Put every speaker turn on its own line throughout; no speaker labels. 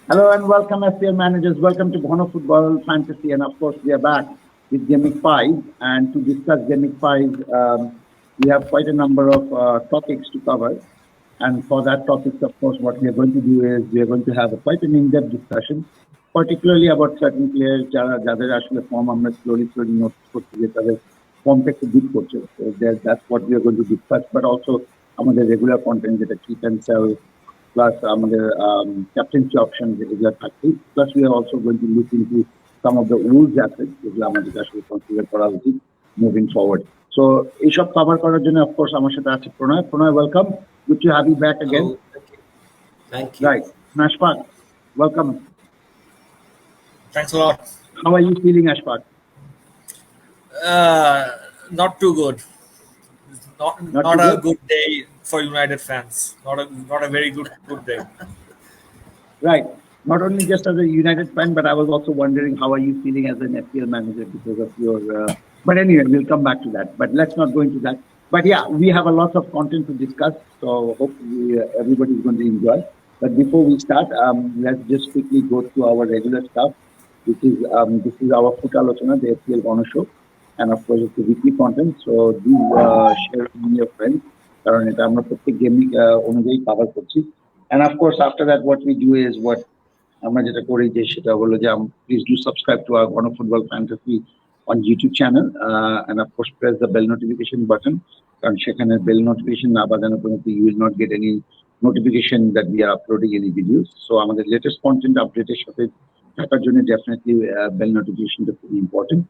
Hello and welcome FPL managers. Welcome to Ghono Football Fantasy, and of course we are back with Game Week 5. And to discuss Game Week 5, we have quite a number of topics to cover. And for that topics, of course, what we are going to do is we are going to have quite an in-depth discussion, particularly about certain players যাদের আসলে form আমরা slowly notice করছি যে তাদের ফর্মটা একটু deep করছে. So that's what we are going to discuss. But also আমাদের regular content যেটা keep and sell. Plus আমাদের captaincy options যেগুলো থাকছে, plus we are also going to look into some of the Wolves assets যেগুলো আমাদের আসলে consider করা উচিত moving forward. So এইসব কভার করার জন্য of course আমার সাথে আছে প্রণয়. Welcome, good to have you back again.
Thank you.
Right, Ashfaq, welcome.
Thanks a lot.
How are you feeling, Ashfaq?
Not too good. Not a good day for United fans. Not a very good day.
Right. Not only just as a United fan, but I was also wondering how are you feeling as an FPL manager because of your. But anyway, we'll come back to that. But let's not go into that. But yeah, we have a lot of content to discuss, so hopefully everybody is going to enjoy. But before we start, let's just quickly go through our regular stuff, which is this is our Footalochona, the FPL Ghono show, and of course it's the weekly content. So do share with your friends. কারণ এটা আমরা প্রত্যেক gaming অনুযায়ী cover করছি and of course after that what we do is what আমরা যেটা করি যে সেটা হলো যে please do subscribe to our Ghono Football Fantasy on YouTube channel and of course press the bell notification button কারণ সেখানে bell notification না বাজানো পর্যন্ত you will not get any notification that we are uploading any videos. So আমাদের latest content update এর সাথে থাকার জন্য definitely bell notification is very important.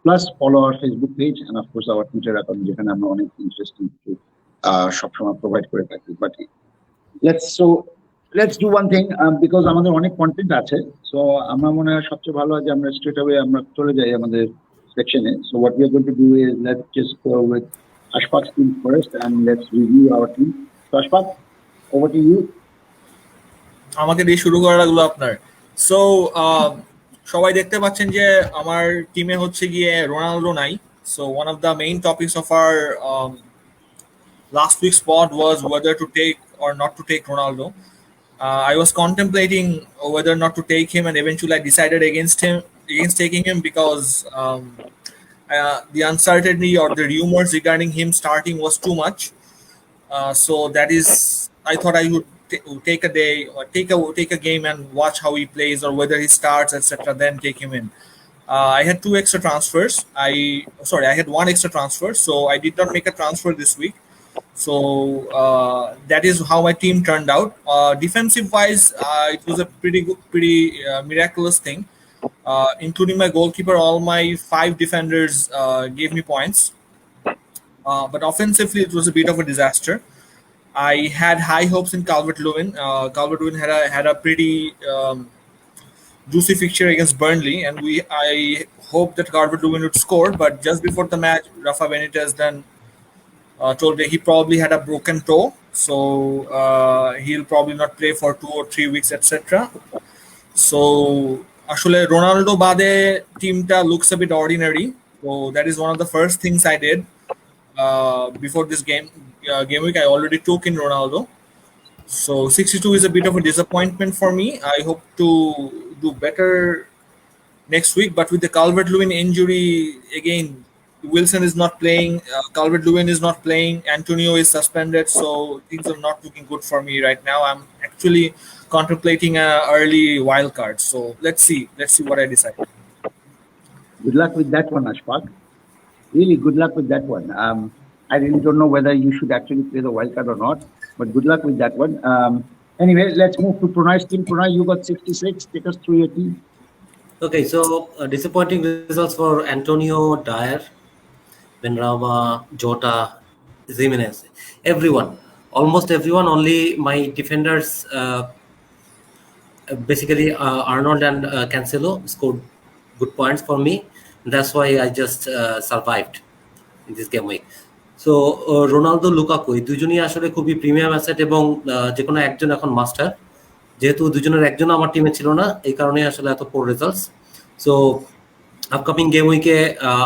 Plus follow our Facebook page and of course our Twitter account যেখানে আমরা অনেক interesting সবসময় provide করে থাকি but let's do one thing because আমাদের অনেক কন্টেন্ট আছে সো আমার মনে হয় সবচেয়ে ভালো হয় যে আমরা স্ট্রেট অ্যাওয়ে আমরা চলে যাই আমাদের সেকশনে so what we are going to do is let's just go with Ashfaq's team first and let's review our team. So Ashfaq, over to you.
আমাকে দিয়ে শুরু করা লাগলো আপনার সো সবাই দেখতে পাচ্ছেন যে আমার টিমে হচ্ছে গিয়ে রোনাল্ডো নাই so one of the main topics of our last week's pod was whether to take or not to take Ronaldo. I was contemplating whether not to take him, and eventually I decided against taking him because the uncertainty or the rumors regarding him starting was too much. So that is, I thought I would take a day or take a game and watch how he plays or whether he starts, etc. Then take him in. I had I had one extra transfer, so I did not make a transfer this week. So that is how my team turned out. Defensive wise, it was a pretty miraculous thing. Including my goalkeeper, all my 5 defenders gave me points. But offensively, it was a bit of a disaster. I had high hopes in Calvert-Lewin. Calvert-Lewin had a pretty juicy fixture against Burnley, and I hoped that Calvert-Lewin would score. But just before the match, Rafa Benitez then told me he probably had a broken toe, so he'll probably not play for 2 or 3 weeks, etc. So actually Ronaldo bade teamta looks a bit ordinary, so that is one of the first things I did before this game week. I already took in Ronaldo, so 62 is a bit of a disappointment for me. I hope to do better next week, but with the Calvert-Lewin injury again, Wilson is not playing, Calvert-Lewin is not playing, Antonio is suspended, so things are not looking good for me right now. I'm actually contemplating an early wild card, so let's see what I decide.
Good luck with that one, Ashfaq. Really good luck with that one. I really don't know whether you should actually play the wild card or not, but good luck with that one. Anyway, let's move to Pranay's team. Pranay, you got 66. Take us through your team.
Okay, so disappointing results for Antonio, Dyer, Benrahma, Jota, Jimenez, almost everyone. Only my defenders, basically Arnold and Cancelo scored good points for me. That's why I just survived in this game week. So Ronaldo, Lukaku এই দুজনই আসলে খুবই premium asset এবং যে কোনো একজন এখন master, যেহেতু দুজনের একজন আমার টিমে ছিল না এই কারণে আসলে এত পোর results. So upcoming game week,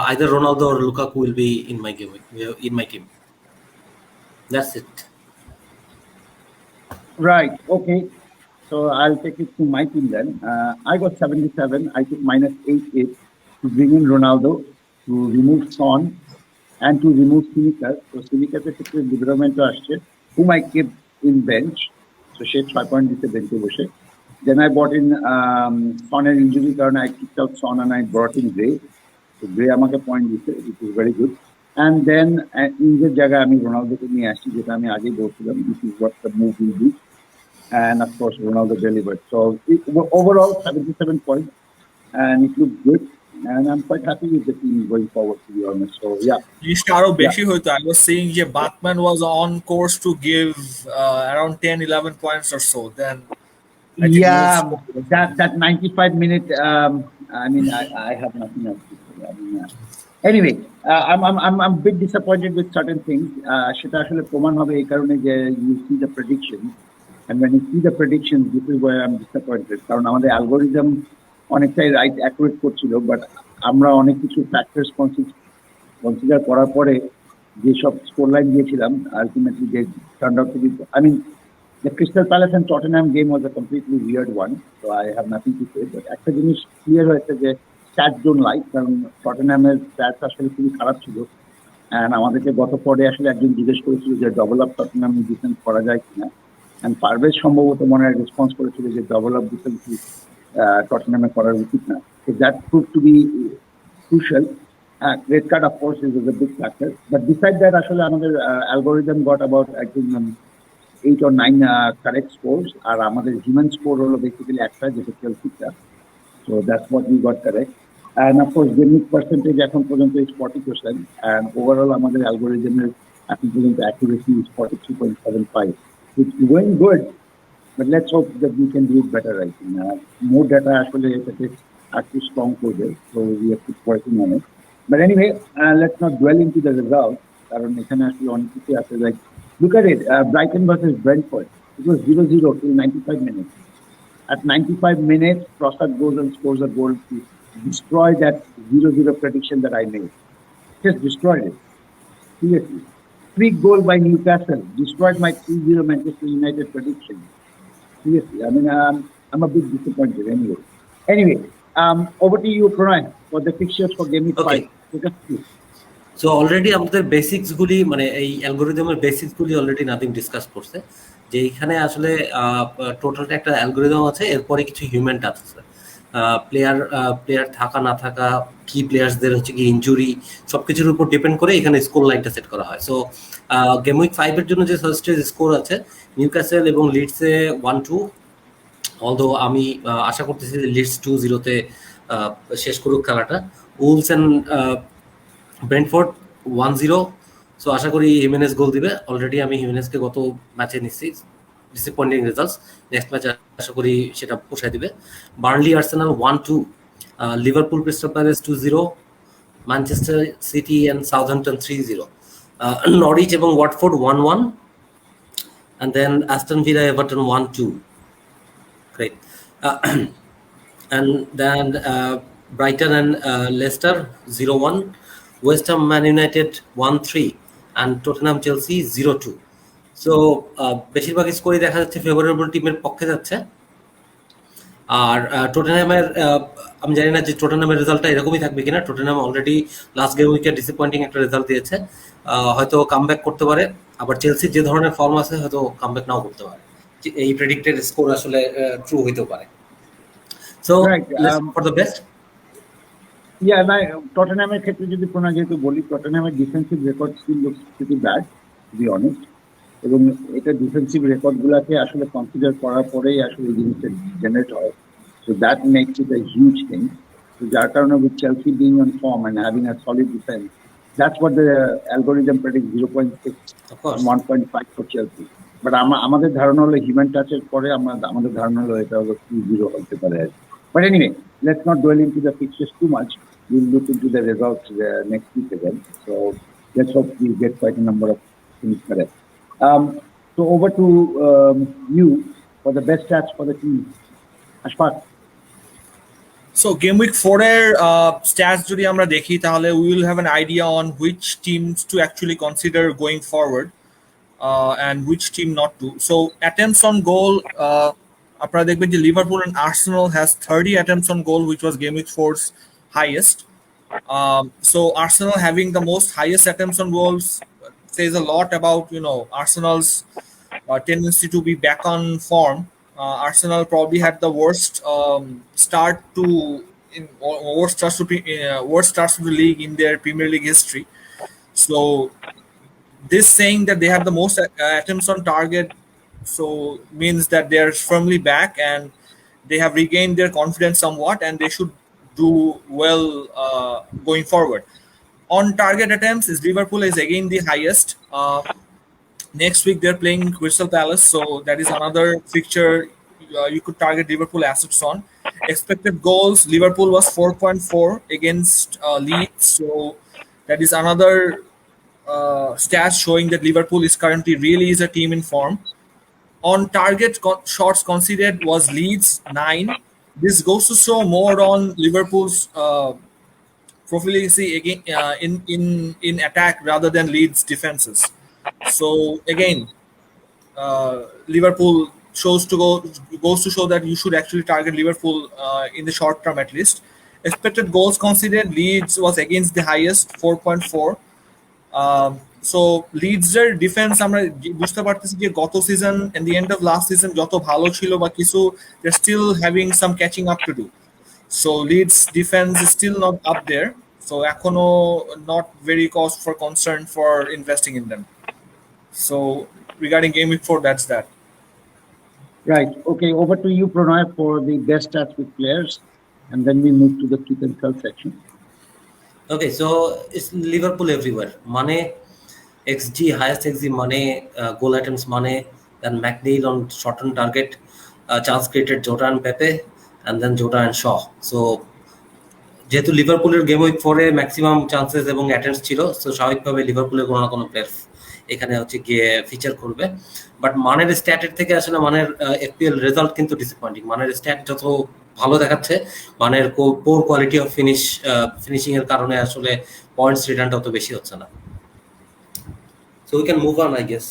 either Ronaldo or Lukaku will be in my game week, in my team. That's it.
Right. Okay. So I'll take it to my team then. I got 77. I took -8 to bring in Ronaldo, to remove Son, and to remove Simikas. So Simikas ক্ষেত্রে Livramento আসছে, whom I kept in bench. So say 6 point দিতে বেঞ্চে বসে। Then I brought in Soনের injury কারণে I kicked out Son and I brought in Gray. So Gray আমাকে point দিতে, which is very good. And then ইঞ্জের জায়গায় আমি রোনালদোকে নিয়ে আসছি, যেটা আমি আগেই বলছিলাম, this is what the move will do. And of course Ronaldo delivered. So overall 77 points, and it looked good. And I'm quite happy with the team going forward, to be honest. So yeah.
জিনিসটা আরো বেশি হয়তো I was saying যে Batman was on course to give around 10-11 points or so. Then I think
Yeah,
Wolves-
that 95-minute. I mean, I have nothing else to say. I mean, anyway, I'm a bit disappointed with certain things. সেটা আসলে প্রমাণ হবে এই কারণে যে you see the predictions, and when you see the predictions, this is where I'm disappointed. কারণ আমাদের algorithm অনেকটাই রাইট অ্যাকুরেট করছিল, বাট আমরা অনেক কিছু ফ্যাক্টরস কনসিডার করার পরে যেসব স্কোর লাইন দিয়েছিলাম, ultimately they turned out to be, I mean, the Crystal Palace and Tottenham game was a completely weird one, so I have nothing to say. But একটা জিনিস clear হয়েছে যে stats don't like, কারণ টটেনহ্যামের stats আসলে খুবই খারাপ ছিল। And আমাদেরকে গত পরে আসলে একজন জিজ্ঞেস করেছিল যে ডবল আপ টটেনহ্যাম ডিফেন্স করা যায় কিনা, অ্যান্ড পারভেজ সম্ভবত মনে হয় রেসপন্স করেছিল যে ডবল আপ ডিফেন্স টটেনহ্যামে করার উচিত না। So that proved to be crucial. Red card, of course, is a big factor. But besides that, actually, another algorithm got about, I think, 8 or 9 correct scores. Our human score was basically extra, যেটা Chelsea. So that's what we got correct. And of course, winning percentage এখন পর্যন্ত is 40%. And overall, আমাদের algorithm এখন পর্যন্ত accuracy is 43.75. It's going good, but let's hope that we can do it better. I think more data actually actually strong করবে, so we have to keep working on it. But anyway, let's not dwell into the results. কারণ এখানে আসলে অনেক কিছু আছে, like look at it, Brighton versus Brentford. It was 0-0 till 95 minutes. At 95 minutes, Trossard goes and scores a goal to destroy that 0-0 prediction that I made. Just destroyed it. Seriously. Free goal by Newcastle destroyed my 3-0 Manchester United prediction. Seriously. I mean, I'm a bit disappointed anyway. Anyway, over to you, Pranay, for the fixtures for Game Week 5. Take us through.
So already আমাদের basics গুলি, মানে এই অ্যালগোরিদমের basics গুলি already Nadim discuss করছে, যে এখানে আসলে টোটালটা একটা অ্যালগোরিদম আছে, এরপরে কিছু হিউম্যান টাচ আছে। প্লেয়ার থাকা না থাকা, কি প্লেয়ার্সদের হচ্ছে কি ইনজুরি, সবকিছুর উপর ডিপেন্ড করে এখানে স্কোর লাইনটা সেট করা হয়। সো গেম উইক 5 এর জন্য যে সাজেস্টেড স্কোর আছে, নিউক্যাসল এবং লিডসে 1-2, অলদো আমি আশা করতেছি যে লিডস 2-0-তে শেষ করুক খেলাটা। উলস অ্যান্ড ব্রেন্টফোর্ড 1-0, সো আশা করি হিমেনেস গোল দিবে। অলরেডি আমি হিমেনেসকে গত ম্যাচে নিচ্ছি, ডিসঅ্যাপয়েন্টিং রেজাল্টস, নেক্সট ম্যাচে আশা করি সেটা পোষায় দিবে। Burnley Arsenal 1-2, Liverpool Crystal Palace 2-0, Manchester City and Southampton 3-0, Norwich এবং Watford 1-1, and then Aston Villa Everton 1-2. Great. And then Brighton and Leicester 0-1, West Ham Man United 1-3, and Tottenham Chelsea 0-2. So বেশিরভাগ স্কোরই দেখা যাচ্ছে favourable টিমের পক্ষে যাচ্ছে। আর টটেনহ্যামের আমি জানি না যে টটেনহ্যামের রেজাল্টটা এরকমই থাকবে কিনা। টটেনহ্যাম অলরেডি লাস্ট গেম উইকে ডিসঅ্যাপয়েন্টিং একটা রেজাল্ট দিয়েছে, হয়তো কামব্যাক করতে পারে। আবার চেলসির যে ধরনের ফর্ম আছে, হয়তো কামব্যাক নাও করতে পারে। এই প্রেডিক্টেড স্কোর আসলে ট্রু হইতেও পারে। So let's hope for the best.
Yeah, টটেনহ্যামের ক্ষেত্রে যদি পুনঃ যেহেতু বলি, টটেনহ্যামের defensive record still looks pretty bad, to be honest. এবং এটা ডিফেন্সিভ রেকর্ডগুলোকে আসলে কনসিডার করার পরেই আসলে জিনিসটা জেনারেট হয়। So that makes it a huge thing. তো যার কারণে with Chelsea being on form and having a solid defence, that's what the algorithm predict 0.6 1.5 for Chelsea. But আমাদের ধারণা হলো হিউম্যান টাচের পরে আমাদের ধারণা হলো এটা হলো 2-0 হতে পারে আর কি। But anyway, let's not dwell into the fixtures too much. We'll look into the results next week again. So let's hope we get quite a number of things correct. So over to you for the best stats for the team. Ashfaq.
So game week 4 এর stats যদি আমরা দেখি, তাহলে we will have an idea on which teams to actually consider going forward and which team not to. So attempts on goal, আপনারা দেখবেন যে Liverpool and Arsenal has 30 attempts on goal, which was Game Week 4's highest. So Arsenal having the most highest attempts on goals says a lot about Arsenal's tendency to be back on form. Arsenal probably had the worst start to worst starts to the league in their Premier League history. So this saying that they have the most attempts on target so means that they are firmly back and they have regained their confidence somewhat and they should do well going forward. On target attempts, is Liverpool is again the highest. Next week they're playing Crystal Palace, so that is another fixture you could target Liverpool assets on. Expected goals, Liverpool was 4.4 against Leeds, so that is another stats showing that Liverpool is currently really is a team in form. On target shots conceded was Leeds 9. This goes to show more on Liverpool's proficiency again in attack rather than Leeds defenses. So again, Liverpool goes to show that you should actually target Liverpool in the short term at least. Expected goals conceded, Leeds was against the highest 4.4. So Leeds এর defence আমরা বুঝতে পারতেছি যে গত season and the end of last season যত ভালো ছিল বা কিছু they are still having some catching up to do so Leeds defence is still not up there so এখনো not very cause for concern for investing in them so regarding game week 4 that's that
Right. Okay. Over to you, Pranay, for the best stats with players, and then we move to the keep and sell section.
Okay, so it's Liverpool everywhere. Mane, XG, highest XG, Mane, goal attempts, Mane, then McNeil on shot on target, chance created Jota and Pepe, and then Jota and Shaw. So, যেহেতু লিভারপুলের game week 4 এ maximum chances এবং attempts ছিল, so স্বাভাবিকভাবে লিভারপুলের কোনো না কোনো player এখানে হচ্ছে গিয়ে ফিচার করবে। বাট মানের স্ট্যাটের থেকে আসলে মানের এফপিএল রেজাল্ট কিন্তু ডিসঅ্যাপয়েন্টিং। মানের স্ট্যাট যত ভালো দেখাচ্ছে, মানের পোর কোয়ালিটি অফ ফিনিশিং এর কারণে আসলে পয়েন্টস রিটার্নটা অত বেশি হচ্ছে না। So we can move on, I guess.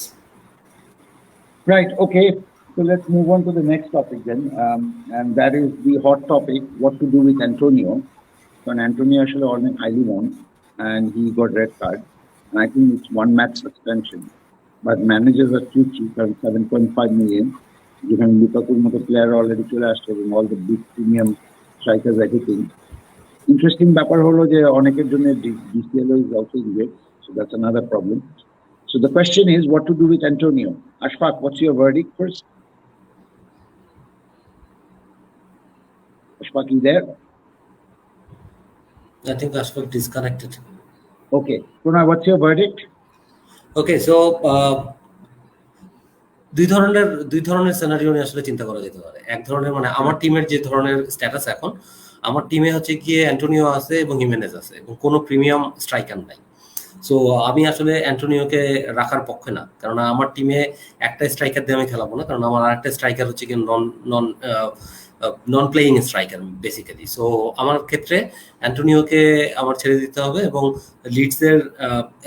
Right. Okay. So let's move on to the next topic then, and that is the hot topic: what to do with Antonio. So Antonio actually already highly won, and he got red card. And I think it's 1 match suspension. But managers are too cheap, and 7.5 million. Given Lukaku player already চলে আসছে এবং all the big premium strikers are hitting. Interesting ব্যাপার হলো যে অনেকের জন্য DCL is also injured, so that's another problem. So the question is what to do with Antonio. Ashfaq, what's your verdict first? Ashfaq, you there?
I think Ashfaq disconnected.
Okay. Pranay, what's your verdict?
Okay, so দুই ধরনের scenario নিয়ে আসলে চিন্তা করা যেতে পারে। এক ধরনের মানে আমার টিমের যে ধরনের স্ট্যাটাস এখন, আমার টিমে হচ্ছে গিয়ে অ্যান্টোনিও আছে এবং হিমেনেজ আছে এবং কোনো প্রিমিয়াম স্ট্রাইকার নাই। সো আমি আসলে অ্যান্টোনিওকে রাখার পক্ষে না, কারণ আমার টিমে একটা স্ট্রাইকার দিয়ে আমি খেলাবো না, কারণ আমার আরেকটা স্ট্রাইকার হচ্ছে কি নন প্লেয়িং স্ট্রাইকার বেসিক্যালি। সো আমার ক্ষেত্রে অ্যান্টোনিওকে আমার ছেড়ে দিতে হবে এবং লিডসের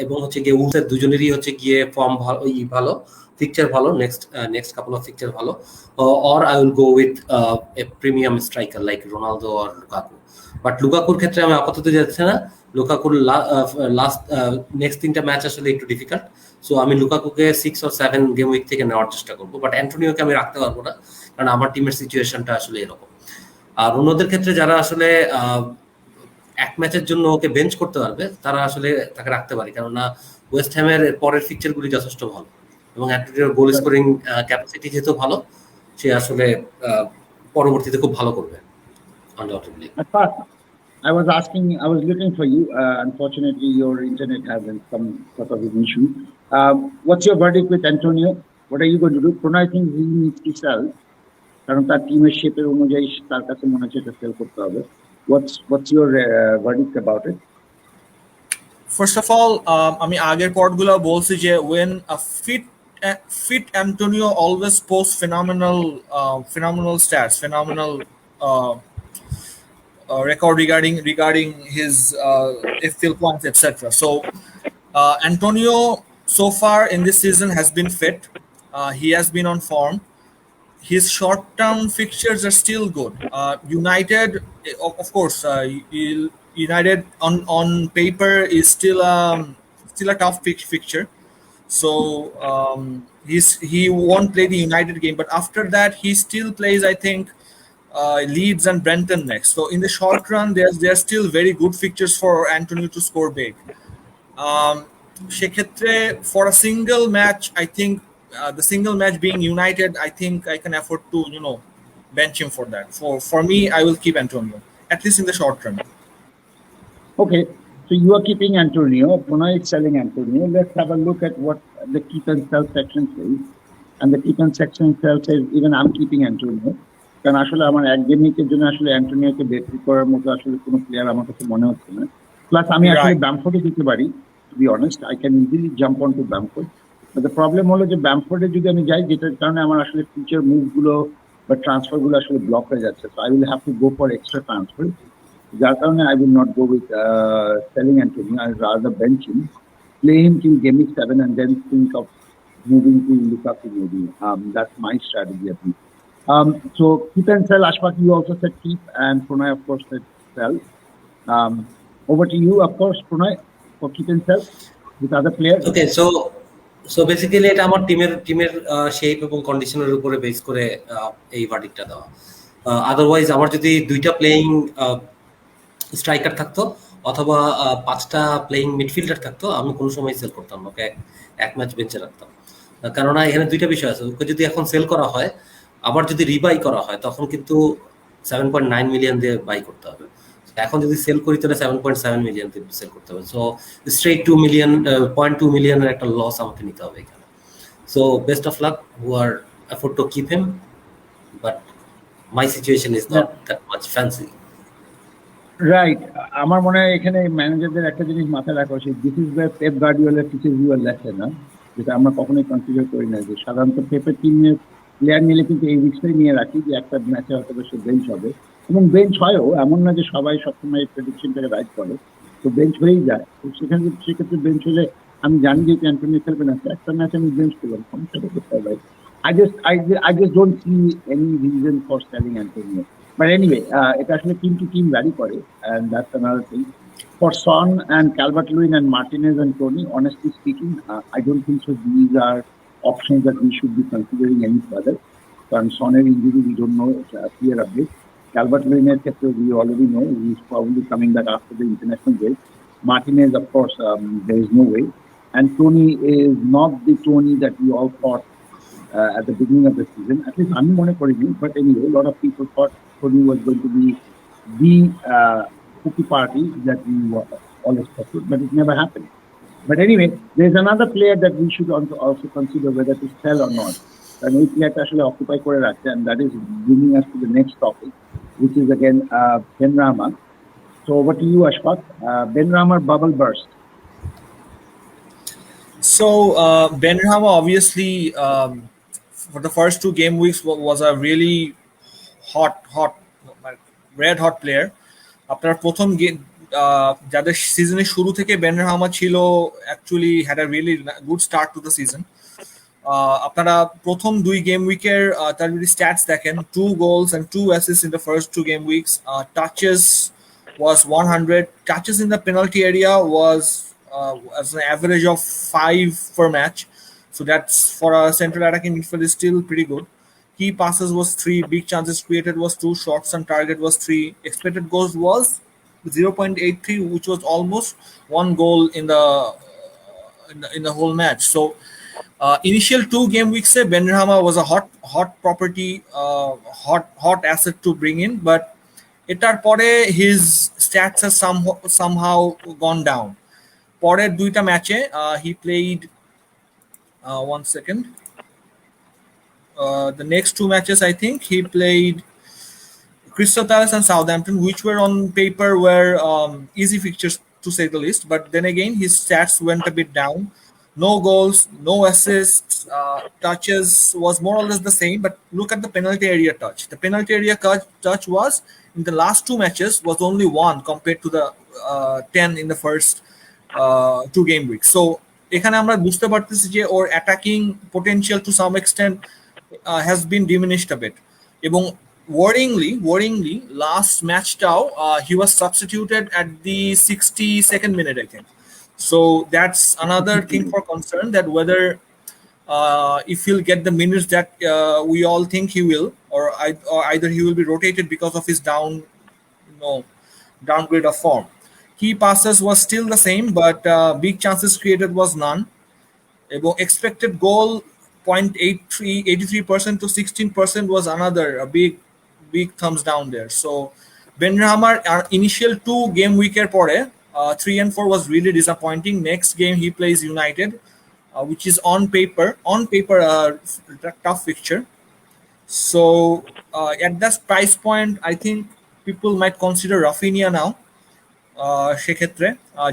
এবং হচ্ছে গিয়ে উলসের দুজনেরই হচ্ছে গিয়ে ফর্ম ভালো, ফিকচার ভালো, নেক্সট কাপল অফ ফিকচার ভালো, or I will go with a premium striker like Ronaldo or Lukaku. But লুকাকুর ক্ষেত্রে আমি আপাতত যাচ্ছে না। লুকাকুর লাস্ট নেক্সট 3টা ম্যাচ আসলে একটু ডিফিকাল্ট, সো আমি লুকাকুকে 6 or 7 গেম উইক থেকে নেওয়ার চেষ্টা করবো। বাট অ্যান্টোনিওকে আমি রাখতে পারবো না, কারণ আমার টিমের সিচুয়েশনটা আসলে এরকম। আর অন্যদের ক্ষেত্রে যারা আসলে এক ম্যাচের জন্য ওকে বেঞ্চ করতে পারবে, তারা আসলে তাকে রাখতে পারে, কেননা ওয়েস্ট হ্যামের পরের ফিকচারগুলি যথেষ্ট ভালো এবং অ্যান্টোনিওর গোল স্কোরিং ক্যাপাসিটি যেহেতু ভালো, সে আসলে পরবর্তীতে খুব ভালো করবে undoubtedly.
I was looking for you. Unfortunately, your internet has some sort of an issue. What's your verdict with Antonio? What are you going to do? Pranay thinks he needs to sell. কারণ তার টিমের শেপের অনুযায়ী তার কাছে মনে হচ্ছে এটা সেল করতে হবে। What's your verdict about it?
First of all, আমি আগের পর্টগুলো বলছি যে when a fit Antonio always posts phenomenal stats, phenomenal record regarding his FPL points, etc. So Antonio so far in this season has been fit. He has been on form. his short-term fixtures are still good. United, of course, United on paper is still a tough fixture. So he won't play the United game, but after that he still plays, I think, Leeds and Brenton next. So in the short run, there's still very good fixtures for Antonio to score big. সেক্ষেত্রে for a single match, I think the single match being United, I think I can afford to bench him for that. For me, I will keep Antonio at least in the short run.
Okay, so you are keeping Antonio. Pranay is selling Antonio. Let's have a look at what the keep and sell section says. And the keep and section says even I'm keeping Antonio. কারণ আসলে আমার একদিনের জন্য আসলে অ্যান্টোনিওকে বেট্রি করার মতো আসলে কোনো প্লেয়ার আমার কাছে মনে হচ্ছে না। প্লাস আমি আসলে ব্যামফোর্ডে দিতে পারি, to be honest, I can easily jump on to Bamford. But the problem হলো যে ব্যামফোর্ডে যদি আমি যাই, যেটার কারণে আমার আসলে ফিউচার মুভগুলো বা ট্রান্সফারগুলো আসলে ব্লক হয়ে যাচ্ছে। So I will have to go for extra transfer, যার কারণে I will not go with selling Antonio. I rather bench him, play him till game week 7 and then think of moving to Lukaku maybe. That's my strategy at least. So keep and sell. Ashfaq, you also said keep, and Pranay of course said sell. Over to you, of course, Pranay, for keep and sell with other players.
Okay, so basically এটা আমার টিমের shape এবং কন্ডিশনের উপরে base করে এই ভার্ডিক্টটা দেওয়া। Otherwise আমার যদি দুইটা প্লেইং স্ট্রাইকার থাকতো অথবা 5টা প্লেইং মিডফিল্ডার থাকতো, আমি কোনো সময় সেল করতাম না, ওকে এক ম্যাচ বেঞ্চে রাখতাম। কেননা এখানে দুইটা বিষয় আছে, ওকে যদি এখন সেল করা হয়, আবার যদি রিবাই করা হয়, তখন কিন্তু 7.9 মিলিয়ন দিয়ে বাই করতে হবে। এখন যদি সেল করি তাহলে 7.7 মিলিয়ন দিয়ে সেল করতে হবে। সো স্ট্রেট 2 মিলিয়ন 0.2 মিলিয়নের একটা লস আমাকে নিতে হবে এখানে। So best of luck who are afford to keep him, but my situation is not that much fancy.
Right, আমার মনে হয় এখানে ম্যানেজারদের একটা জিনিস মাথায় রাখা উচিত, this is where Pep Guardiola teaches you a lesson, না, যেটা আমরা কখনোই কনসিডার করি না। যে সাধারণত পেপের টিমের প্লেয়ার নিলে কিন্তু এই রিস্কটাই নিয়ে রাখি যে একটা ম্যাচে হয়তো সে বেঞ্চ হবে, এবং বেঞ্চ হয়ও, এমন না যে সবাই সবসময় প্রেডিকশনটাকে রাইট করে, তো বেঞ্চ হয়েই যায়। তো সেক্ষেত্রে বেঞ্চ হলে আমি জানি যে অ্যান্টোনিও খেলবে না, একটা ম্যাচ আমি বেঞ্চ করলাম, সমস্যাটা করতে হবে। I just don't see any reason for selling Antonio. But anyway, it actually team to team vary করে, and that's another thing. For Son and Calvert-Lewin and Martinez and Tony, honestly speaking, I don't think so these are options that we should be considering any further. Karan Soner injury, we don't know, it's a clear update. Calvert-Lewin, we already know he's probably coming back after the international break. Martinez, of course, there is no way. And Tony is not the Tony that we all thought at the beginning of the season. At least I'm not calling him, but anyway, a lot of people thought Tony was going to be the cookie party that we all expected, but it never happened. But anyway, there's another player that we should also consider whether to sell or not. And we player actually occupy kore rakhche, and that is bringing us to the next topic, which is again Benrahma. So over to you, Ashfaq. Benrahma bubble burst.
So Benrahma obviously for the first 2 game weeks was a really hot red hot player. আপনার প্রথম যাদের সিজনের শুরু থেকে বেনরাহমা ছিল, actually had a really good start to the season. আপনারা প্রথম 2 game উইকের তার যদি স্ট্যাটস দেখেন, 2 goals and 2 assists in the first 2 game weeks. Touches was 100. Touches in the penalty area was as an average of 5 per match. So that's, for a central attacking midfield, is still pretty good. Key passes was 3, big chances created was 2, shots on target was 3, expected goals was 0.83, which was almost 1 goal in the whole match. So initial 2 game weeks, Benrahma was a hot property, hot asset to bring in, but etar pore his stats has somehow gone down. Porer 2টা ম্যাচে he played 1 second. The next 2 matches, I think he played Crystal Palace and Southampton, which were on paper were easy fixtures to say the least. But then again, his stats went a bit down. No goals, no assists, touches was more or less the same. But look at the penalty area touch. The penalty area touch was, in the last 2 matches, was only 1 compared to the 10 in the first 2 game weeks. So এখানে আমরা বুঝতে পারতেছি যে ওর attacking potential to some extent has been diminished a bit. এবং worryingly, last match he was substituted at the 62nd minute, I think. So that's another thing for concern, that whether if he'll get the minutes that we all think he will, or either he will be rotated because of his downgrade of form. Key passes was still the same, but big chances created was none. Expected goal 83% to 16% was another a big thumbs down there. So Benrahma initial 2 game weeker pore 3 and 4 was really disappointing. Next game he plays United, which is on paper a tough fixture. So at that price point, I think people might consider Rafinha now. সেক্ষেত্রে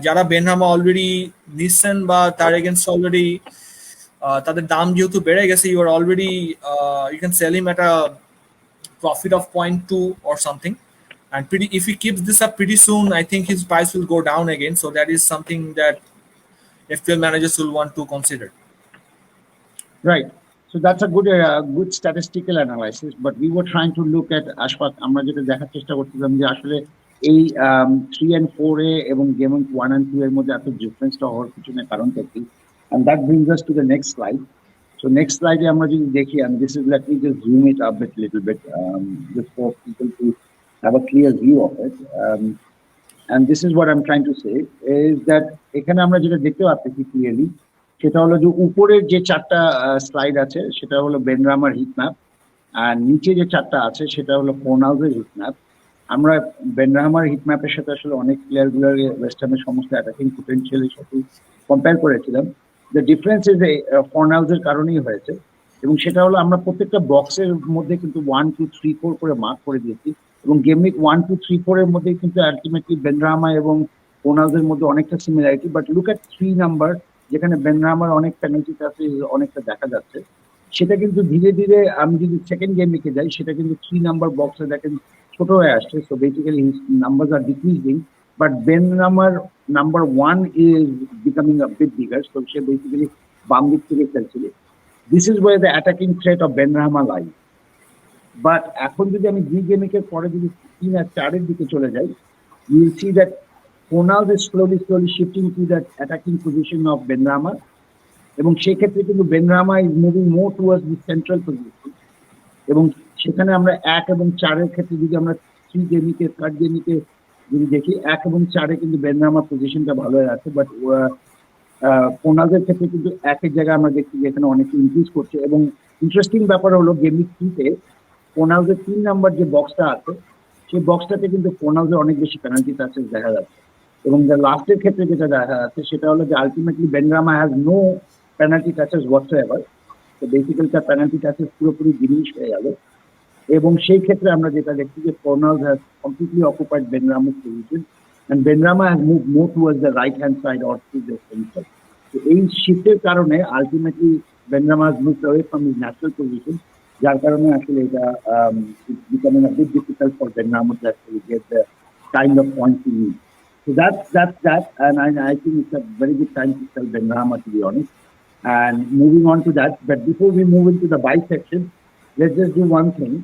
যারা বেনরামা already নিচ্ছেন বা তার against already তাদের দাম যেহেতু বেড়ে গেছে, you are already you can sell him at a profit of 0.2 or something, and if he keeps this up pretty soon, I think his price will go down again. So that is something that FPL managers will want to consider.
Right. So that's a good statistical analysis, but we were trying to look at Ashfaq. আমরা যেটা দেখার চেষ্টা করছিলাম যে আসলে এই 3 and 4 এ এবং game 1 and 2 এর মধ্যে এত ডিফারেন্সটা হওয়ার পিছনে কারণটা কি, and that brings us to the next slide. So next slide এ আমরা যদি দেখি, and this is, let me just zoom it up a little bit just for people to have a clear view of it, and this is what I'm trying to say is that এখানে আমরা যেটা দেখতে পাচ্ছি clearly সেটা হলো যে উপরের যে 4টা স্লাইড আছে সেটা হলো বেনরামার হিট ম্যাপ, আর নিচে যে 4টা আছে সেটা হলো ফোনালসের হিট ম্যাপ। আমরা বেনরামার হিট ম্যাপের সাথে আসলে অনেক প্লেয়ারগুলোর ওয়েস্ট হ্যামের সমস্ত অ্যাটাকিং পোটেনশিয়ালের সাথে কম্পেয়ার করেছিলাম। দ্য ডিফারেন্স ইজ ফোনালসের কারণেই হয়েছে, এবং সেটা হলো আমরা প্রত্যেকটা বক্সের মধ্যে কিন্তু 1 2 3 4 করে মার্ক করে দিয়েছি, এবং গেম উইক 1 2 3 4 এর মধ্যে কিন্তু আলটিমেটলি বেনরামা এবং ফোনালসের মধ্যে অনেকটা similarity, but look at 3 number যেখানে বেনরামার অনেক পেনাল্টি আছে অনেকটা দেখা যাচ্ছে, সেটা কিন্তু ধীরে ধীরে আমি যদি সেকেন্ড গেম লিখে যাই সেটা কিন্তু 3 নাম্বার বক্সে দেখেন ছোট হয়ে আসছে। So basically his numbers are decreasing, but বেনরামার number 1 is becoming a bit bigger. So সে বেসিক্যালি বাম দিক থেকে খেলছিল। This is way the attacking threat of Benrahma lie. But এখন যদি আমি 2 গেমের পরে যদি 3 আর 4 এর দিকে চলে যাই, you will see that Ronaldo is slowly shifting to that attacking position of Benrahma, এবং সেই ক্ষেত্রে কিন্তু Benrahma is moving more towards the central position, এবং সেখানে আমরা 1 এবং 4 এর ক্ষেত্রে যদি আমরা 3 গেমিকে 3rd গেমিকে যদি দেখি 1 এবং 4 এ কিন্তু Benrahma পজিশনটা ভালো হয়ে আছে, বাট Ronaldo এর ক্ষেত্রে কিন্তু 1 এর জায়গায় আমরা দেখছি যে এখানে অনেক ইনক্রিজ করছে। এবং ইন্টারেস্টিং ব্যাপার হলো গেমিং 3 তে Ronaldo 3 নাম্বার যে বক্সটা আছে সেই বক্সটাতে কিন্তু Ronaldo অনেক বেশি পেনাল্টি টাচেস দেখা যাচ্ছে, এবং লাস্টের ক্ষেত্রে যেটা দেখা যাচ্ছে সেটা হলো যে ultimately Benrahma has no penalty touches whatsoever. তো বেসিক্যালি তার পেনাল্টি টাচেস পুরোপুরি ডিমিনিশ হয়ে গেল, এবং সেই ক্ষেত্রে আমরা যেটা দেখছি যে Ronaldo has completely occupied Benrahma's position, and Benrahma has moved more towards the right hand side or to the center. তো এই শিফটের কারণে ultimately Benrahma has moved away from his natural position, যার কারণে আসলে এটা it's becoming a bit difficult for Benrahma to actually get the kind of points he needs. So that's that, and I think it's a very good time to sell Benrahma, to be honest. And moving on to that, but before we move into the buy section, let's just do one thing.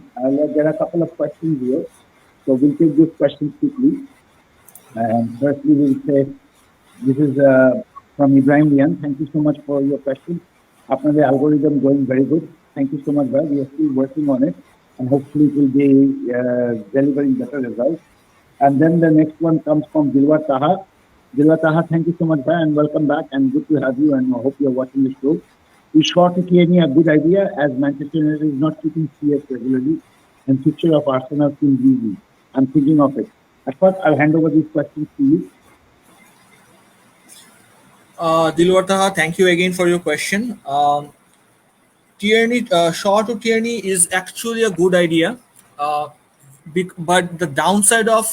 There are a couple of questions here, so we'll take those questions quickly. And firstly, we'll say this is from Ibrahim Lian. Thank you so much for your question. After the algorithm going very good. Thank you so much, Brad. We are still working on it, and hopefully it will be delivering better results. And then the next one comes from Dilwar Taha. Dilwar Taha, thank you so much, Brad, and welcome back, and good to have you, and I hope you're watching the show. Is short to Tierney a good idea, as Manchester United is not keeping CS regularly, and picture of Arsenal seems easy. I'm thinking of it. At first, I'll hand over these questions to you.
Dilwar Taha, thank you again for your question. Tierney, Shaw to Tierney is actually a good idea, but the downside of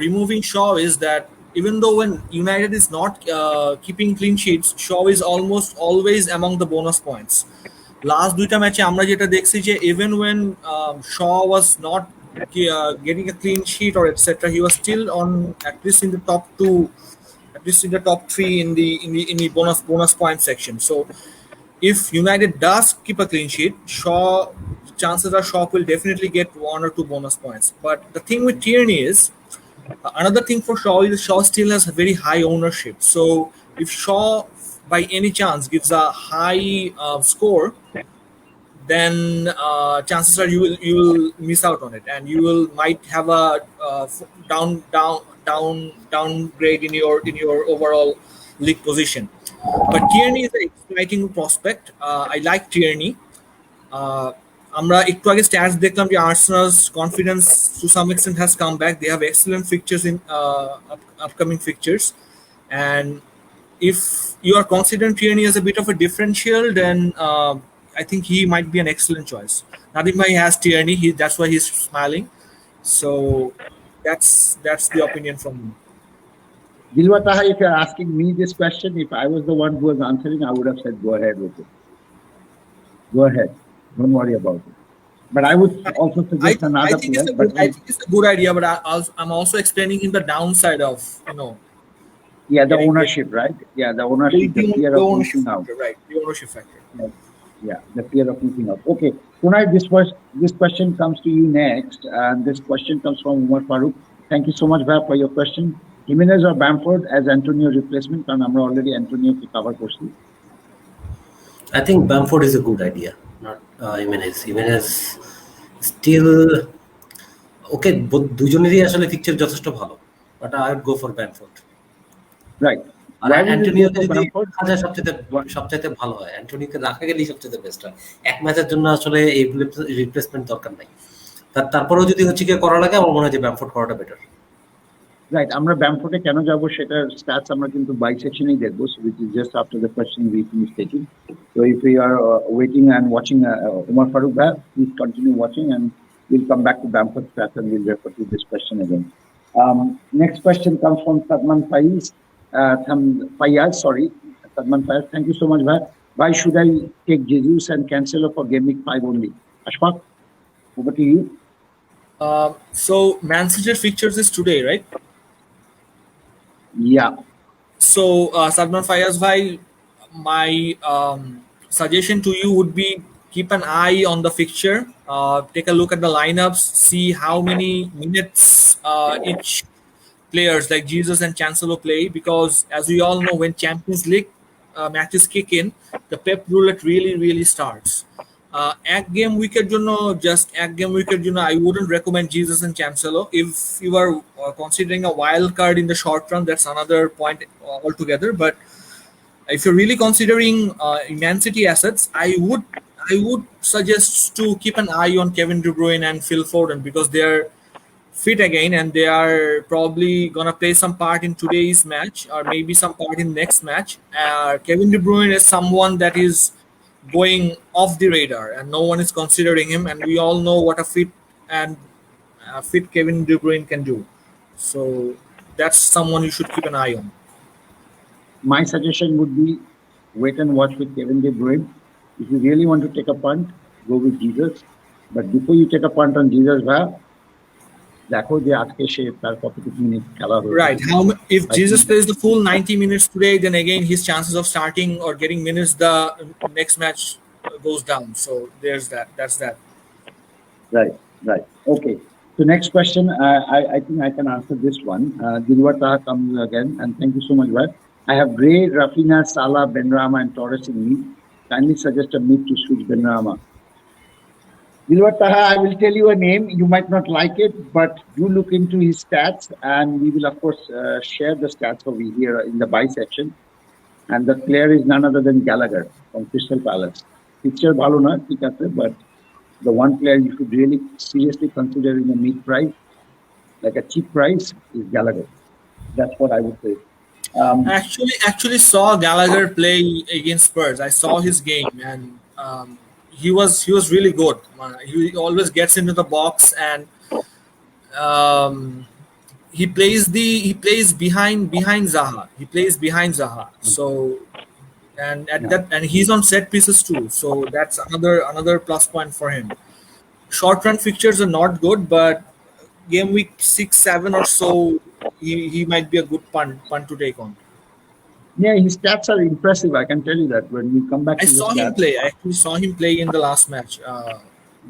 removing Shaw is that even though when United is not keeping clean sheets, Shaw is almost always among the bonus points. Last দুইটা ম্যাচে আমরা যেটা দেখছি যে even when Shaw was not getting a clean sheet or etc., he was still on at least in the top 2, at least in the top 3 in the bonus point section. So if United does keep a clean sheet, chances are Shaw will definitely get 1 or 2 bonus points. But the thing with Tierney is, another thing for Shaw is Shaw still has a very high ownership. So if Shaw by any chance gives a high score, then chances are you will miss out on it, and might have a downgrade in your overall league position. But Tierney is an exciting prospect. I like Tierney. আমরা একটু আগে stats দেখলাম যে Arsenal's confidence to some extent has come back they have excellent fixtures in upcoming fixtures, and if you are considering Tierney as a bit of a differential, then I think he might be an excellent choice. Nadim Bhai has Tierney, that's why he's smiling. So that's the opinion from me.
Dilwa Taha, if you're asking me this question, if I was the one who was answering, I would have said go ahead with it. Go ahead. Don't worry about it. But I would also suggest another player.
I think it's a good idea, but I'm also explaining in the downside of,
yeah, the ownership, right? Yeah, the ownership, the fear of missing out.
Right, the ownership factor.
Yeah, the fear of missing out. Okay, tonight this question comes to you next, and this question comes from Umar Farooq. Thank you so much, Bhav, for your question. Jimenez or Bamford as Antonio replacement? Because I'm already Antonio to cover question.
I think Bamford is a good idea, not Jimenez. Jimenez still okay, but দুজনেরই আসলে fixture যথেষ্ট ভালো, but I would go for Bamford.
Right.
আর Antonio যদি রাখা সবচেয়ে ভালো হয়, অ্যান্টোনিওকে রাখা গেলেই সবচেয়ে বেস্ট হয়। এক ম্যাচের জন্য আসলে এই রিপ্লেসমেন্ট দরকার নাই। তারপরেও যদি হচ্ছে কি করা লাগে, আমার মনে হয় যে ব্যামফোর্ড করাটা বেটার।
রাইট, আমরা ব্যামফোর্ডে কেন যাব সেটার স্ট্যাটস আমরা কিন্তু বাই সেকশনেই দেখবো, which is just after the question we finish taking. So if we are waiting and watching Umar Farooq bhai, please continue watching and we'll come back to Bamford stats and we'll refer to this question again. Next question comes from Sadman Faiz. Sadman Fayaz. Thank you so much, bhai. Why should I take Jesus and Cancelo for game week 5 only? Ashfaq, over to you.
So Man City fixtures is today, right?
Yeah.
So Sadman Fayaz bhai, my suggestion to you would be keep an eye on the fixture. Take a look at the lineups, see how many minutes each players like Jesus and Cancelo play, because as we all know, when Champions League matches kick in, the Pep roulette really starts. এক game weeker I wouldn't recommend Jesus and Cancelo. If you are considering a wild card in the short run, that's another point altogether. But if you're really considering Man City assets, I would suggest to keep an eye on Kevin De Bruyne and Phil Foden, because they're fit again and they are probably gonna play some part in today's match or maybe some part in next match. Kevin De Bruyne is someone that is going off the radar and no one is considering him, and we all know what a fit Kevin De Bruyne can do. So that's someone you should keep an eye on.
My suggestion would be wait and watch with Kevin De Bruyne. If you really want to take a punt, go with Jesus. But before you take a punt on Jesus, দেখো যে আজকে সে তার কতটুকু minute খেলা হলো।
Right. If Jesus plays the full 90 minutes today, then again his chances of starting or getting minutes the next match goes down. So there's that. That's that.
Right. Okay. So next question, I think I can answer this one. Dilwa Taha comes again, and thank you so much, Brad. I have Gray, Rafinha, Salah, Benrahma, and Torres in me. Kindly suggest a mid to switch Benrahma. Dilwa Taha, I will tell you a name. You might not like it, but do look into his stats, and we will, of course, share the stats over here in the buy section. And the player is none other than Gallagher from Crystal Palace. Picture bhalo na, thik ache, but the one player you should really seriously consider in a mid price, like a cheap price, is Gallagher. That's what I would say.
Actually saw Gallagher play against Spurs. I saw his game, and he was really good. He always gets into the box, and he plays behind Zaha. He plays behind Zaha. So and he's on set pieces too. So that's another plus point for him. Short run fixtures are not good, but game week 6-7 or so, he might be a good punt to take on.
Yeah, his stats are impressive. I can tell you that when we come back
I
to the
saw him
stats.
play. I actually saw him play in the last match,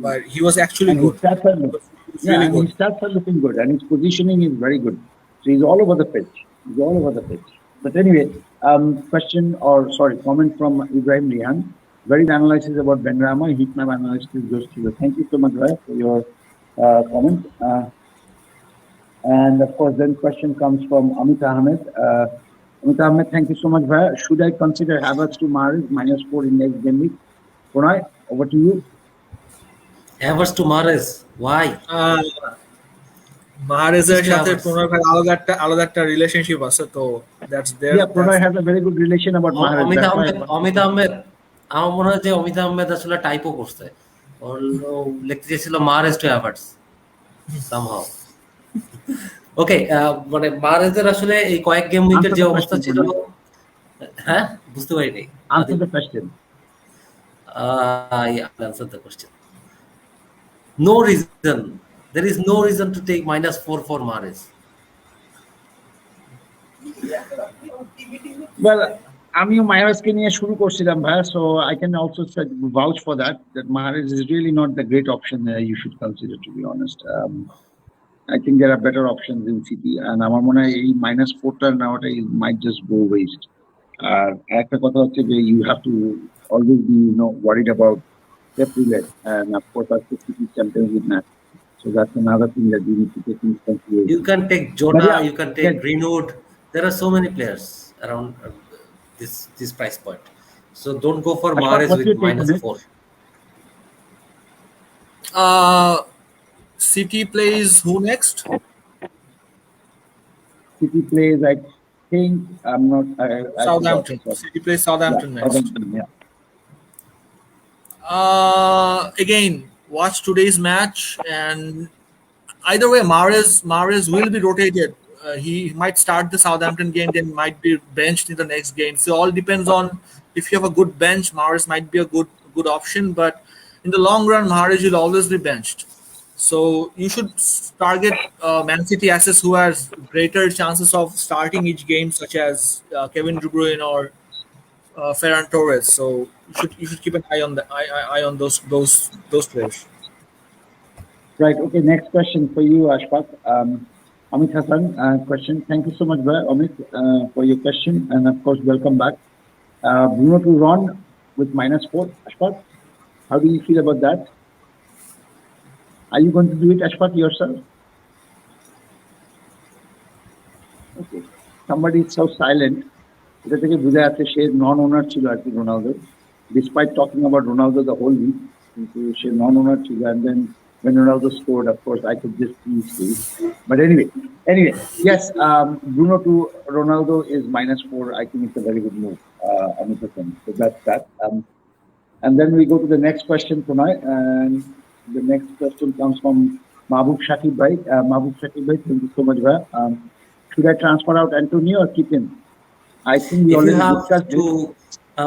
but he was actually
And his
good.
stats are
He was really
and
good.
his stats are looking good, and his positioning is very good. So he's all over the pitch. He's all over the pitch. But anyway, comment from Ibrahim Rihan. Very good analysis about Benrahma. Heat map analysis goes to you. Thank you so much, Rai, for your comment. And of course, then question comes from Amit Ahmed. Amit Ahmed, thank you so much, Rai. Should I consider Havertz to Mahrez -4 in next game week? Pranay, over to you.
Havertz to Mahrez. Why?
মাহারেজের
Mr.
সাথে
Havertz.
প্রণয় ভাই আলাদা একটা relationship আছে তো that's there
Yeah, Pranay has a very good relation about Mahrez.
Amit
That's why
Ahmed Amit Ahmed আমার মনে হয় যে অমিত আহমেদ আসলে টাইপও করছে ওর লিখতে চেয়েছিল মারেজ টু হ্যাভার্টস সামহাউ ওকে মানে মারেজের আসলে এই কয়েক গেম উইকের
Answer
যে
the
অবস্থা
question,
ছিল
Pranay.
হ্যাঁ বুঝতে পারিনি
Answer the question.
I'll answer the question. No reason. There is no reason to take -4 for Mahrez.
Well, আমিও মায়ারসকে নিয়ে শুরু করছিলাম ভাইয়া, so I can also vouch for that Mahrez is really not the great option you should consider, to be honest. I think there are better options in City, and আমার মনে হয় এই -4টা নেওয়াটা might just go waste. আর একটা কথা হচ্ছে যে you have to always be worried about Pep, and of course our City Champions League match. So that's another thing that you need to take into consideration.
You can take Jota,
yeah,
you can take Greenwood. There are so many players around this price point. So don't go for Mahrez
what's
with
your take on it?
-4.
City plays who next?
City plays, I think, I'm not.
Southampton. City plays Southampton next.
Southampton, yeah.
Again, watch today's match, and either way, Mahrez will be rotated. He might start the Southampton game, then might be benched in the next game. So all depends on if you have a good bench. Mahrez might be a good option, but in the long run, Mahrez will always be benched. So you should target Man City assets who has greater chances of starting each game, such as Kevin De Bruyne or Ferran Torres. So you should keep an eye on those players.
Right. Okay. Next question for you, Ashfaq. Amit Hassan, question. Thank you so much, Amit, for your question, and of course, welcome back. Bruno to Ron with -4. Ashfaq, how do you feel about that? Are you going to do it, Ashfaq, yourself? Okay. Somebody is so silent. এটা থেকে বোঝা যাচ্ছে সে non-owner ছিল আর কি Ronaldo, despite talking about Ronaldo the whole week, কিন্তু সে non-owner ছিল, and then when Ronaldo scored, of course, I could just see. But anyway, yes, Bruno to Ronaldo is -4. I think it's a very good move. So that's that. And then we go to the next question tonight, and the next question comes from Mahbub Shakib Bhai. Mahbub Shakib Bhai, thank you so much, Bhai. Should I transfer out Antonio or keep him? I think we already discussed it.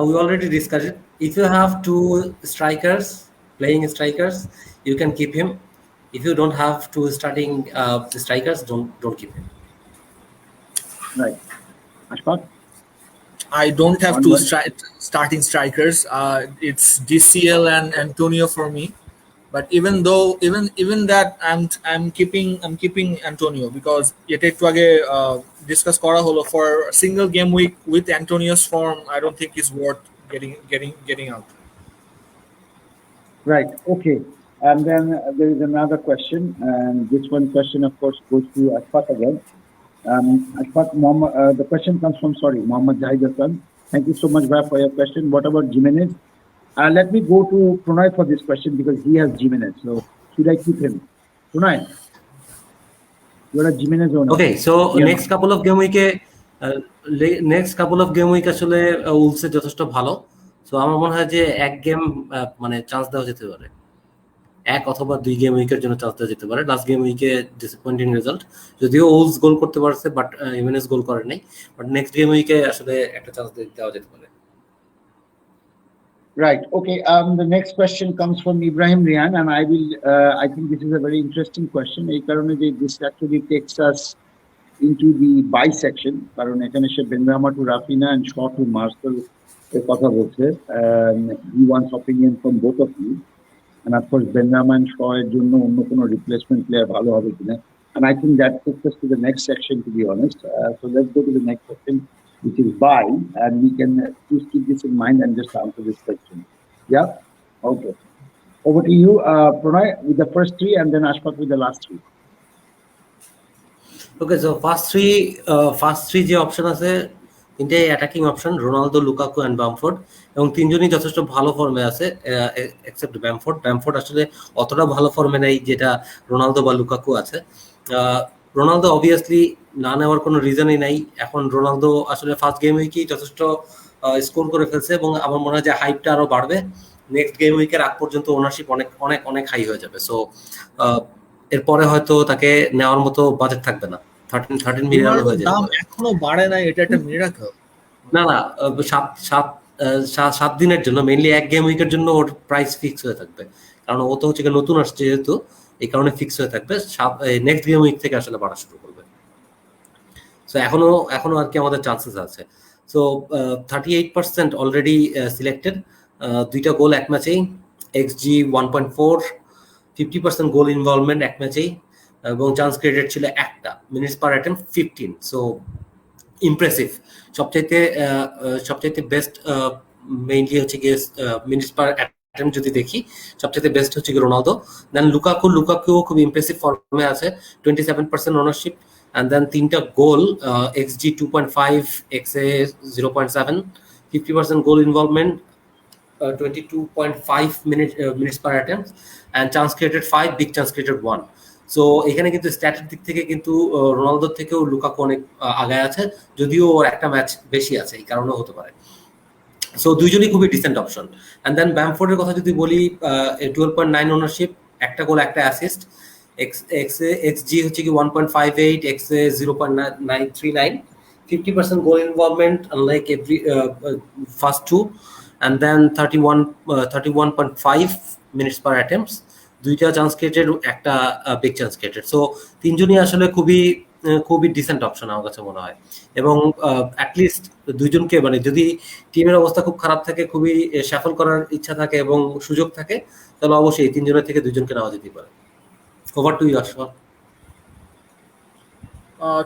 We already discussed it. If you have two playing strikers, you can keep him. If you don't have two starting strikers, don't keep him.
Right. Ashfaq?
I don't have two starting strikers. It's DCL and Antonio for me. But even that, I'm keeping Antonio because এটা একটু আগে discuss করা হলো for a single game week with Antonio's form. I don't think it's worth getting out.
Right. Okay. And then there is another question, and this one question, of course, goes to Ashfaq again. Ashfaq, the question comes from Mohammad Jahid Hassan. Thank you so much, Bhai, for your question. What about Jimenez? Let me go to Pranay for this question because he has Jimenez. So should I keep him? Pranay, you're a Jimenez owner.
Okay, so next couple of game week আসলে উলসে যথেষ্ট ভালো। So আমার মনে হয় যে এক game মানে chance দেওয়া যেতে পারে, এক অথবা দুই গেম উইকের জন্য চান্স দেওয়া যেতে পারে। লাস্ট গেম উইকে ডিসঅ্যাপয়েন্টিং রেজাল্ট, যদিও উলস গোল করতে পারছে বাট ইমেনেস গোল করে নাই, বাট নেক্সট গেম উইকে আসলে একটা চান্স দেওয়া যেতে পারে।
Right. Okay. The next question comes from Ibrahim Rian, and I think this is a very interesting question. This actually takes us into the buy section. কারণ এখানে সে Benrahma to Rafinha and Shaw to Marcel এর কথা বলছে. He wants opinion from both of you. And of course, Benrahma and Shaw এর জন্য অন্য কোনো replacement player ভালো হবে কিনা. And I think that takes us to the next section, to be honest. So let's go to the next section, which is buy, and we can just keep this in mind and just answer this question. Yeah? Okay. Over to you, Pranay, with the first three, and then Ashfaq with the last three.
Okay, so first three যে option আছে তিনটে attacking option, Ronaldo, Lukaku and Bamford, এবং তিনজনই যথেষ্ট ভালো ফর্মে আছে except ব্যামফোর্ড আসলে অতটা ভালো ফর্মে নেই যেটা রোনালদো বা লুকাকু আছে। রোনালদো অবভিয়াসলি না নেওয়ার কোনো রিজনই নাই। এখন রোনালদো আসলে ফার্স্ট গেম উইকেই যথেষ্ট স্কোর করে ফেলছে এবং আমার মনে হয় যে হাইপটা আরো বাড়বে। নেক্সট গেম উইকের আগ পর্যন্ত ওনারশিপ অনেক অনেক অনেক হাই হয়ে যাবে। সো এরপরে হয়তো তাকে নেওয়ার মতো বাজেট থাকবে না, 13 মিলিয়ন হয়ে যাবে।
দাম এখনো বাড়ে নাই, এটা একটা মিরাকল।
না 7 দিনের জন্য, মেইনলি এক গেম উইকের জন্য ওর প্রাইস ফিক্স হয়ে থাকবে, কারণ ও তো হচ্ছে নতুন আসছে যেহেতু, এই কারণে ফিক্স হয়ে থাকবে। নেক্সট গেম উইক থেকে আসলে বাড়া শুরু করবে। সো এখনো আর কি আমাদের চান্সেস আছে। সো 38% অলরেডি সিলেক্টেড, 2টা গোল এক ম্যাচেই, XG 1.4, 50% গোল ইনভলভমেন্ট এক ম্যাচেই, এবং চান্স ক্রিয়েটেড ছিল একটা, minutes per attempt 15। So impressive. সবচাইতে বেস্ট মেইনলি হচ্ছে গিয়ে মিনিটস পার অ্যাটেম্প যদি দেখি সবচাইতে বেস্ট হচ্ছে গিয়ে রোনালদো। দেন লুকাকু খুব ইমপ্রেসিভ ফর্মে আছে, 27% ওনারশিপ, and then 3টা গোল, XG 2.5, XA 0.7, 50% goal involvement, 22.5 minutes per attempt, and chance created 5, big chance created 1. So এখানে কিন্তু স্ট্যাটের দিক থেকে কিন্তু রোনালদোর থেকেও লুকাকু অনেক আগায় আছে, যদিও ওর একটা ম্যাচ বেশি আছে, এই কারণেও হতে পারে। সো দুইজনই খুবই ডিসেন্ট অপশন। অ্যান্ড দেন ব্যামফোর্ডের কথা যদি বলি, 12.9 ওনারশিপ, একটা গোল একটা অ্যাসিস্ট, XG হচ্ছে কি 1.58, XA 0.939, 50% goal involvement unlike every first two, and then 31.5 minutes per attempts, 2টা চান্স ক্রিয়েটেড, একটা বিগ চান্স ক্রিয়েটেড। সো তিনজনই আসলে খুবই ডিসেন্ট অপশন আমার কাছে মনে হয়। এবং অ্যাটলিস্ট দুইজনকে, মানে যদি টিমের অবস্থা খুব খারাপ থাকে, খুবই শাফল করার ইচ্ছা থাকে এবং সুযোগ থাকে, তাহলে অবশ্যই তিনজনের থেকে দুইজনকে নেওয়া যেতে পারে। Over to you, Ashfaq.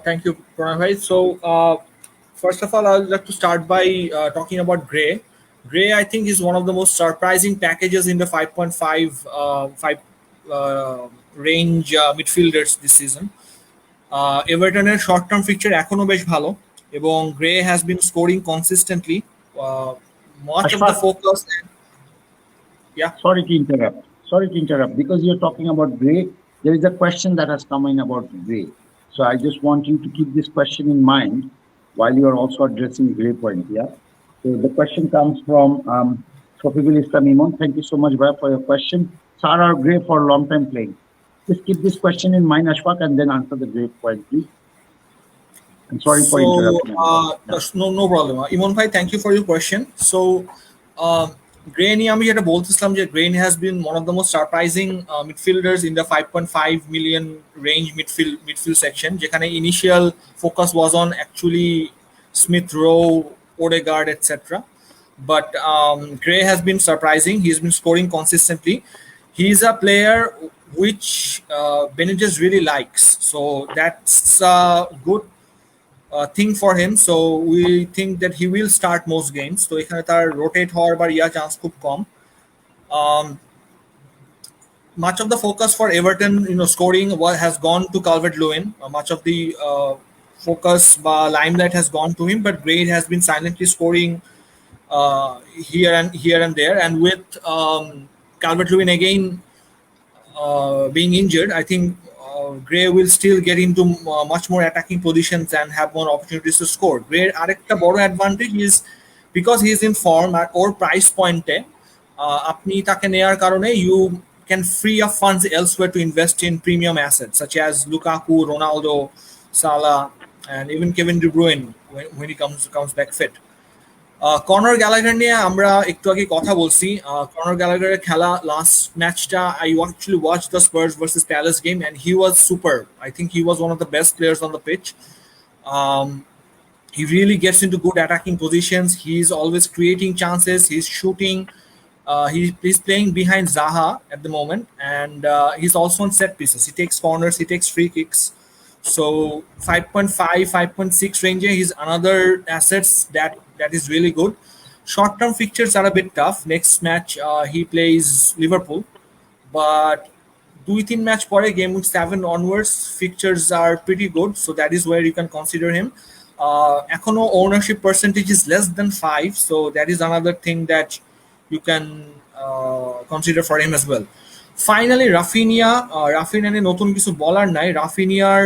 Thank you, Pranay. So, first of all, I would like to start by talking about Gray. Gray, I think, is one of the most surprising packages in the 5.5 range midfielders this season. Everton's short-term fixture এখনো বেশ ভালো, এবং Gray has been scoring consistently. Much of the focus. Yeah.
Sorry to interrupt. Because you're talking about Gray, there is a question that has come in about Gray. So I just want you to keep this question in mind while you are also addressing Gray point. Yeah. So the question comes from Sofibul Islam Imon. Thank you so much, Bhai, for your question. Sarah or Gray for long time playing? Just keep this question in mind, Ashfaq, and then answer the Gray point, please. I'm sorry for interrupting.
No problem. Imon Bhai, thank you for your question. So, Gray নিয়ে আমি যেটা বলতেছিলাম যে Gray has been one of the most surprising midfielders in the 5.5 million range midfield section, যেখানে initial focus was on actually Smith Rowe, Odegaard, etc. But Gray has been surprising. He's been scoring consistently. He's a player which Benitez really likes, so that's a good thing for him. So we think that he will start most games. So এখানে তার rotate হওয়ার বা chance খুব কম। Much of the focus for Everton, scoring has gone to Calvert-Lewin. Much of the focus by limelight has gone to him, but Gray has been silently scoring here and there. And with Calvert-Lewin again being injured, I think Gray will still get into much more attacking positions and have more opportunities to score. Gray arekta boro advantage is because he is in form or price point apni take neyar karone you can free up funds elsewhere to invest in premium assets such as Lukaku, Ronaldo, Salah, and even Kevin De Bruyne when he comes back fit. Conor Gallagher নিয়ে আমরা একটু আগে কথা বলছি। Corner গ্যালাগারের খেলা last ম্যাচটা I actually watched the Spurs versus Palace game and he was superb. I think he was one of the best players on the pitch. Um, he really gets into good attacking positions. He's always creating chances. He's shooting. He's playing behind Zaha at the moment, and he's also on set pieces. He takes corners. He takes free kicks. So 5.5, 5.6 range. He's another assets that is really good. Short-term fixtures are a bit tough. Next match he plays Liverpool, but 2-3 match পরে game week 7 onwards fixtures are pretty good, so that is where you can consider him. এখনো ownership percentage is less than 5, so that is another thing that you can consider for him as well. Finally, Rafinha নিয়ে নতুন কিছু বলার নাই। রাফিনিয়ার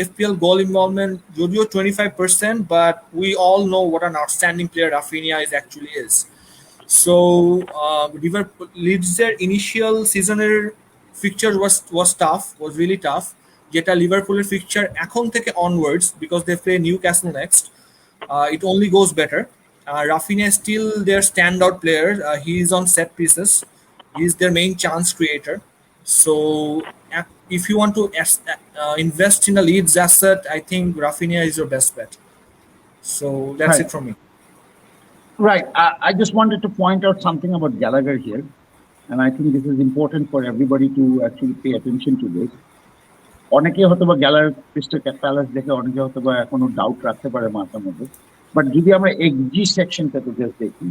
FPL goal involvement যদিও 25%, but we all know what an outstanding player Rafinha actually is. So Liverpool Leeds-এর initial season-এর fixture was tough, was really tough. যেটা লিভারপুলের fixture এখন থেকে onwards, because they play Newcastle next, it only goes better. Rafinha is still their standout player. He is on set pieces. He is their main chance creator. So if you want to invest in a Leeds asset, I think Rafinha is your best bet. So that's
Right.
it from me.
Right. I just wanted to point out something about Gallagher here, and I think this is important for everybody to actually pay attention to this. অনেকে হয়তো বা গ্যালার crystal palace দেখে অনেকে হয়তো বা এখনো doubt রাখতে পারে মাথার মধ্যে, বাট যদি আমরা এক্সজি সেকশনটাতে জাস্ট দেখি,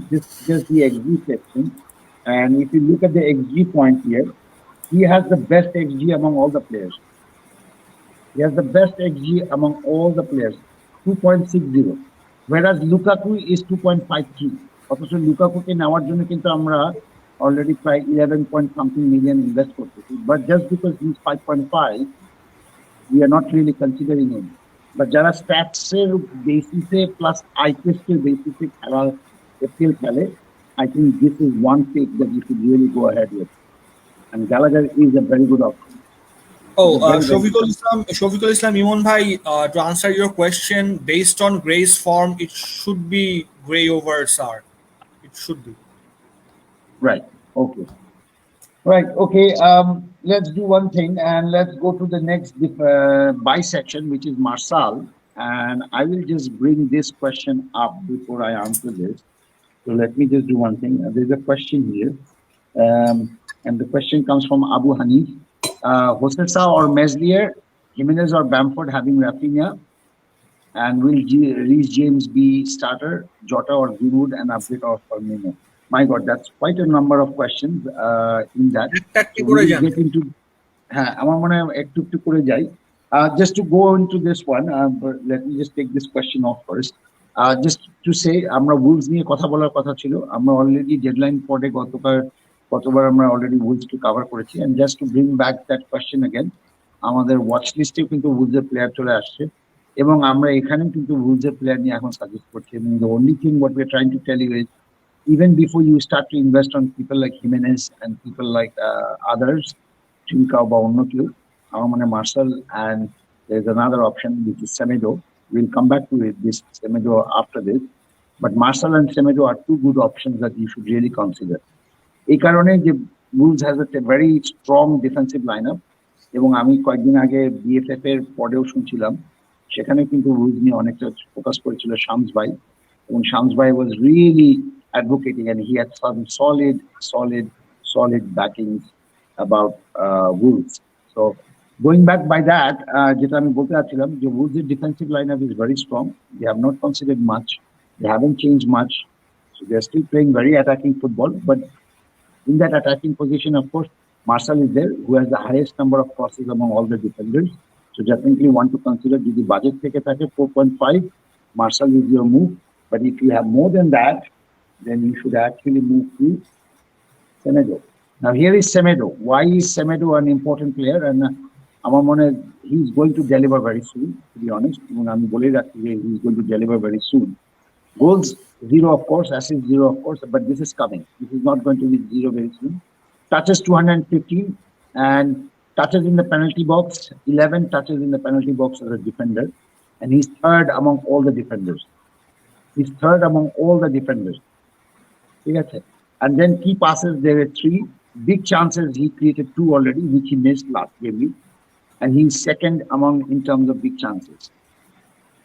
just the XG section, and if you look at the XG point here, he has the best XG among all the players. He has the best XG among all the players, 2.60, whereas Lukaku is 2.53. অথচ লুকাকুকে নেওয়ার জন্য কিন্তু আমরা already প্রায় 11 point something million invest করতেছি, but just because he is 5.5, we are not really considering him. But যারা স্ট্যাটসের বেসিসে plus I টেস্টের বেসিসে খেলা FPL খেলে, I think this is one pick that you should really go ahead with. And Gallagher is a very good option.
Shafiqul Islam Imon bhai, to answer your question, based on Gray's form, it should be Gray over Sar. It should be.
Right. Okay. Right. Okay. Let's do one thing, and let's go to the next bisection, which is Martial. And I will just bring this question up before I answer this. So let me just do one thing. There's a question here, and the question comes from Abu Hanif. Hosesa or Meslier, Jimenez or Bamford having Rafinha, and will Reece James be starter, Jota or Greenwood, and update or Firmino? My God, that's quite a number of questions in that. So we'll get into, just to go into this one, but let me just take this question off first. Just to say, আমরা Wolves নিয়ে কথা বলার কথা ছিল, আমরা already deadline পরে গতবার আমরা অলরেডি Wolves কে কভার করেছি, and just to bring back that question again, আমাদের ওয়াচ লিস্টেও কিন্তু Wolves এর প্লেয়ার চলে আসছে, এবং আমরা এখানেও কিন্তু Wolves এর প্লেয়ার নিয়ে এখন সাজেস্ট করছি, এবং the only thing what we are trying to tell you is, even before you start to invest on people like Jimenez and people like others, Trincao বা অন্য কেউ, আমার মনে Martial, and there's another option which is Semedo. We'll come back to this Semedo after this, but Martial and Semedo are two good options that you should really consider. এই কারণে যে Wolves has a very strong defensive lineup, এবং আমি কয়েকদিন আগে BFF এর পরেও শুনছিলাম সেখানে কিন্তু Wolves নিয়ে অনেকটা ফোকাস করেছিল শামস ভাই, এবং শামস ভাই was really advocating, and he had some solid backings about Wolves. So going back by that, যেটা আমি বলতে চাচ্ছিলাম যে Wolves এর defensive lineup is very strong. They have not considered much. They haven't changed much. So they are still playing very attacking football. But in that attacking position, of course, Martial is there, who has the highest number of crosses among all the defenders. So definitely want to consider the budget থেকে থাকে 4.5. Martial is your move. But if you have more than that, then you should actually move to Semedo. Now here is Semedo. Why is Semedo an important player? And আমার মনে he's going to deliver very soon, to be honest. এবং আমি বলে রাখছি যে he's going to deliver very soon. Goals 0, of course. Assists 0, of course. But this is coming. This is not going to be 0 very soon. Touches 215, and touches in the penalty box, 11 touches in the penalty box as a defender, and he's third among all the defenders. He's third among all the defenders. And then key passes, there were 3. Big chances, he created 2 already, which he missed last game week. And he's second among in terms of big chances.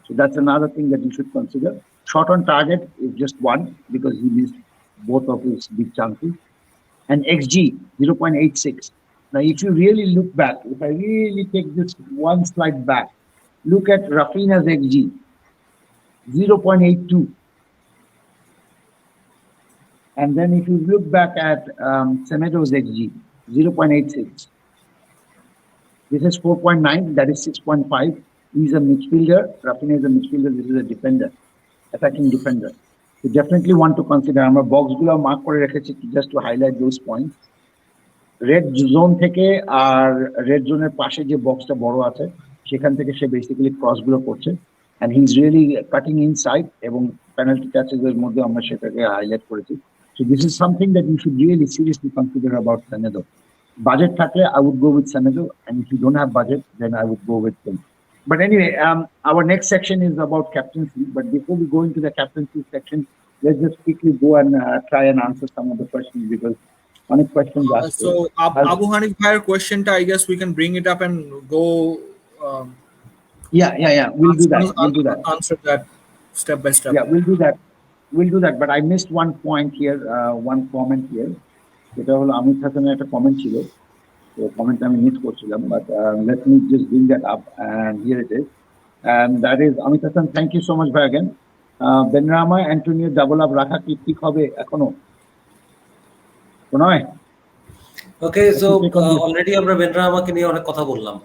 So that's another thing that you should consider. Shot on target is just 1 because he missed both of his big chances. And XG, 0.86. Now, if you really look back, if I really take this one slide back, look at Rafinha's XG, 0.82. And then if you look back at Semedo's XG, 0.86. This is 4.9, that is 6.5. He's a midfielder. Rafinha is a midfielder. This is a defender, attacking defender. You definitely want to consider. Our box gulo mark kore rekhechi just to highlight those points. Red zone থেকে আর red zone এর পাশে যে বক্সটা বড় আছে সেখান থেকে সে basically cross গুলো করছে and he's really cutting inside এবং penalty catches এর মধ্যে আমরা সেটাকে হাইলাইট করেছি. So this is something that you should really seriously consider about Semedo. Budget থাকলে I would go with Semedo, and if you don't have budget, then I would go with him. But anyway, our next section is about captaincy. But before we go into the captaincy section, let's just quickly go and try and answer some of the questions because many questions asked.
So Abu Hanif Bhai's question, I guess we can bring it up and go.
Yeah. We'll do that.
Answer that step by step.
Yeah, we'll do that. But I missed one point here, one comment here. যেটা হলো আমির হাসানের একটা comment ছিল, তো comment আমি miss করছিলাম, but let me just bring that up, and here it is, and that is Amit Hassan, thank you so much ভাই again. Benrahma Antonio double up রাখা কি ঠিক হবে এখনো নয়?
ওকে, সো অলরেডি আমরা বেনরাহামাকে নিয়ে অনেক কথা বললাম,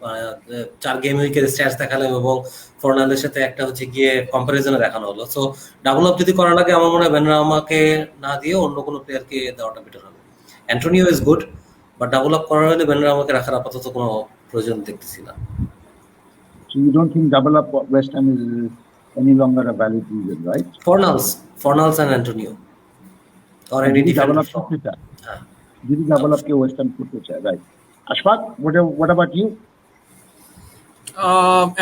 4 গেম উইকের স্ট্যাটস দেখালাম এবং ফর্নান্ডের সাথে একটা হচ্ছে গিয়ে কম্পারিজনে দেখানো হলো। সো ডাবল আপ যদি করার আগে আমার মনে হয় বেনরাহামাকে না দিয়ে অন্য কোনো প্লেয়ারকে দেওয়াটা বেটার হবে। Antonio is good, but double up করার হলে বেনরাহামাকে রাখার আপাতত কোনো প্রয়োজন দেখতেছি না।
So you don't think double up West Ham is any longer a valid reason, right? Fornals and Antonio or any double up করতে চায়, যদি double up কে West Ham করতে চায়, right? Ashfaq, what about you?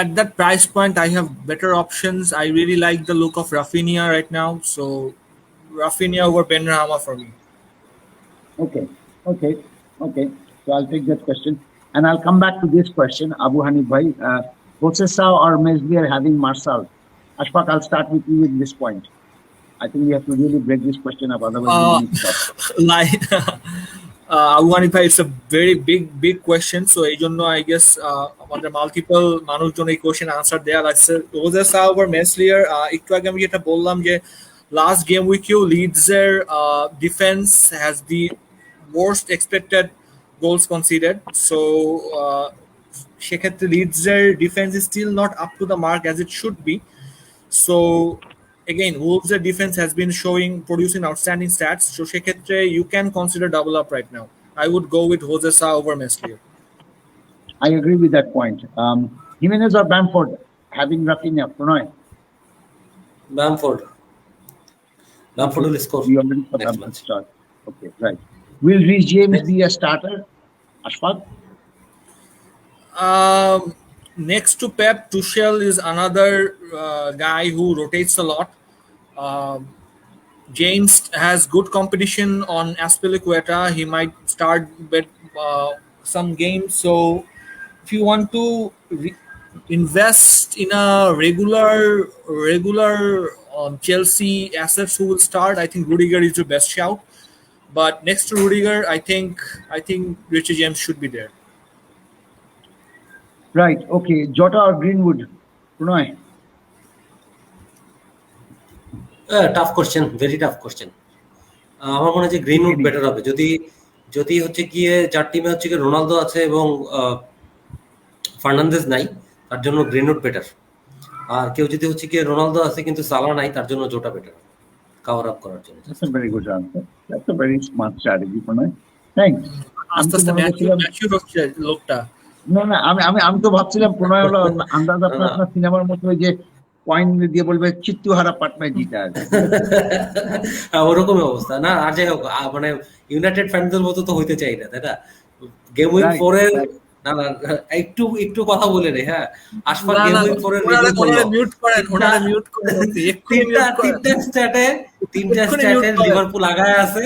At that price point, I have better options. I really like the look of Rafinha right now, so Rafinha over Benrahma for me.
Okay. So I'll take that question, and I'll come back to this question, Abu Hanif bhai. Processa or Meslier having Marcel? Ashfaq, I'll start with you with this point. I think we have to really break this question up, otherwise we need to stop.
Abu Hanif bhai, it's a very big question. So I don't know. I guess আমাদের multiple মানুষজন এই question answer দেয়া লাগছে. Processa over Meslier. একটু আগে আমি যেটা বললাম যে last game week Leeds এর defense has the worst expected goals conceded. So সেক্ষেত্রে Leeds এর defense is still not up to the mark as it should be. So again, Wolves এর defense has been producing outstanding stats. So সেক্ষেত্রে you can consider double up right now. I would go with Processa over Meslier.
I agree with that point. Jimenez or Bamford having Rafinha? Pranay?
Bamford will score.
We already saw Bamford start. Okay, right. Will Reece James be a starter? Ashfaq?
Next to Pep, Tuchel is another guy who rotates a lot. James has good competition on Azpilicueta. He might start with some games. So if you want to invest in a regular Chelsea assets who will start, I think Rudiger is the best shout. But next to Rudiger, I think Richie James should be there.
Right. Okay. Jota or Greenwood? Pranay?
Tough question, very tough question. আমার মনে হয় যে Greenwood better হবে। যদি হচ্ছে গিয়ে যার টিমে হচ্ছে গিয়ে রোনালদো আছে এবং ফার্নান্দেজ নাই, তার জন্য গ্রিনউড বেটার। আর কেউ যদি হচ্ছে গিয়ে রোনালদো আছে কিন্তু সালা নাই, তার জন্য জোটা বেটার কভার আপ করার জন্য।
That's a very good answer. That's a very smart strategy, Pranay. Thanks.
লোকটা
না আমি তো ভাবছিলাম প্রণয় হলো আন্দাজ আপনার সিনেমার মতো ওই যে পয়েন্ট দিয়ে বলবে চিত্তুহারা পাটনায় জিতে আসবে,
ওরকম অবস্থা না। আর যাই হোক, মানে ইউনাইটেড ফ্যানদের মতো তো হইতে চাই না, তাই না? গেম উইক 4 এর না না একটু একটু কথা বলে রে। হ্যাঁ, আশফাক
না,
গেম
না,
উইক ফর এর
ওনারে
রিভিউ করলো।
মিউট করেন, ওনারে মিউট করেন, এক্ষুনি মিউট করেন,
তিনটা
এক্ষুনি
স্ট্যাটে
মিউট করেন।
লিভারপুল আগায় আছে,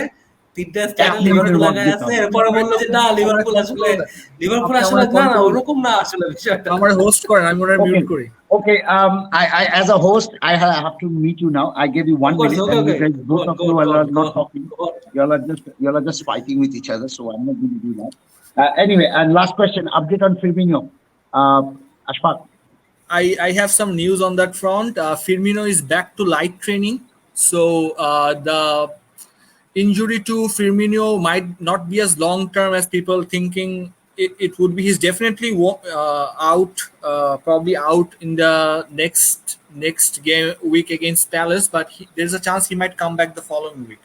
তিনটা স্ট্যাটে
এক মিনিটের
লিভারপুল
মধ্যে
আগায় আছে। এরপরে বললো যে না লিভারপুল আসলে না না ওরকম না আসলে বিষয়টা।
আমার হোস্ট করেন, আমি ওনারে মিউট
Okay.
করি।
Okay. I as a host, I have to meet you now. I gave you 1
Of course,
minute,
okay,
and you
okay.
guys, both of
Go
you
on,
are
go
not
on,
talking.
go on.
Y'all are just fighting with each other. So I'm not going to do that. Anyway, and last question: update on Firmino. Ashfaq.
I have some news on that front. Firmino is back to light training, so the injury to Firmino might not be as long term as people thinking it would be. He's definitely out, probably out in the next game week against Palace, but there's a chance he might come back the following week.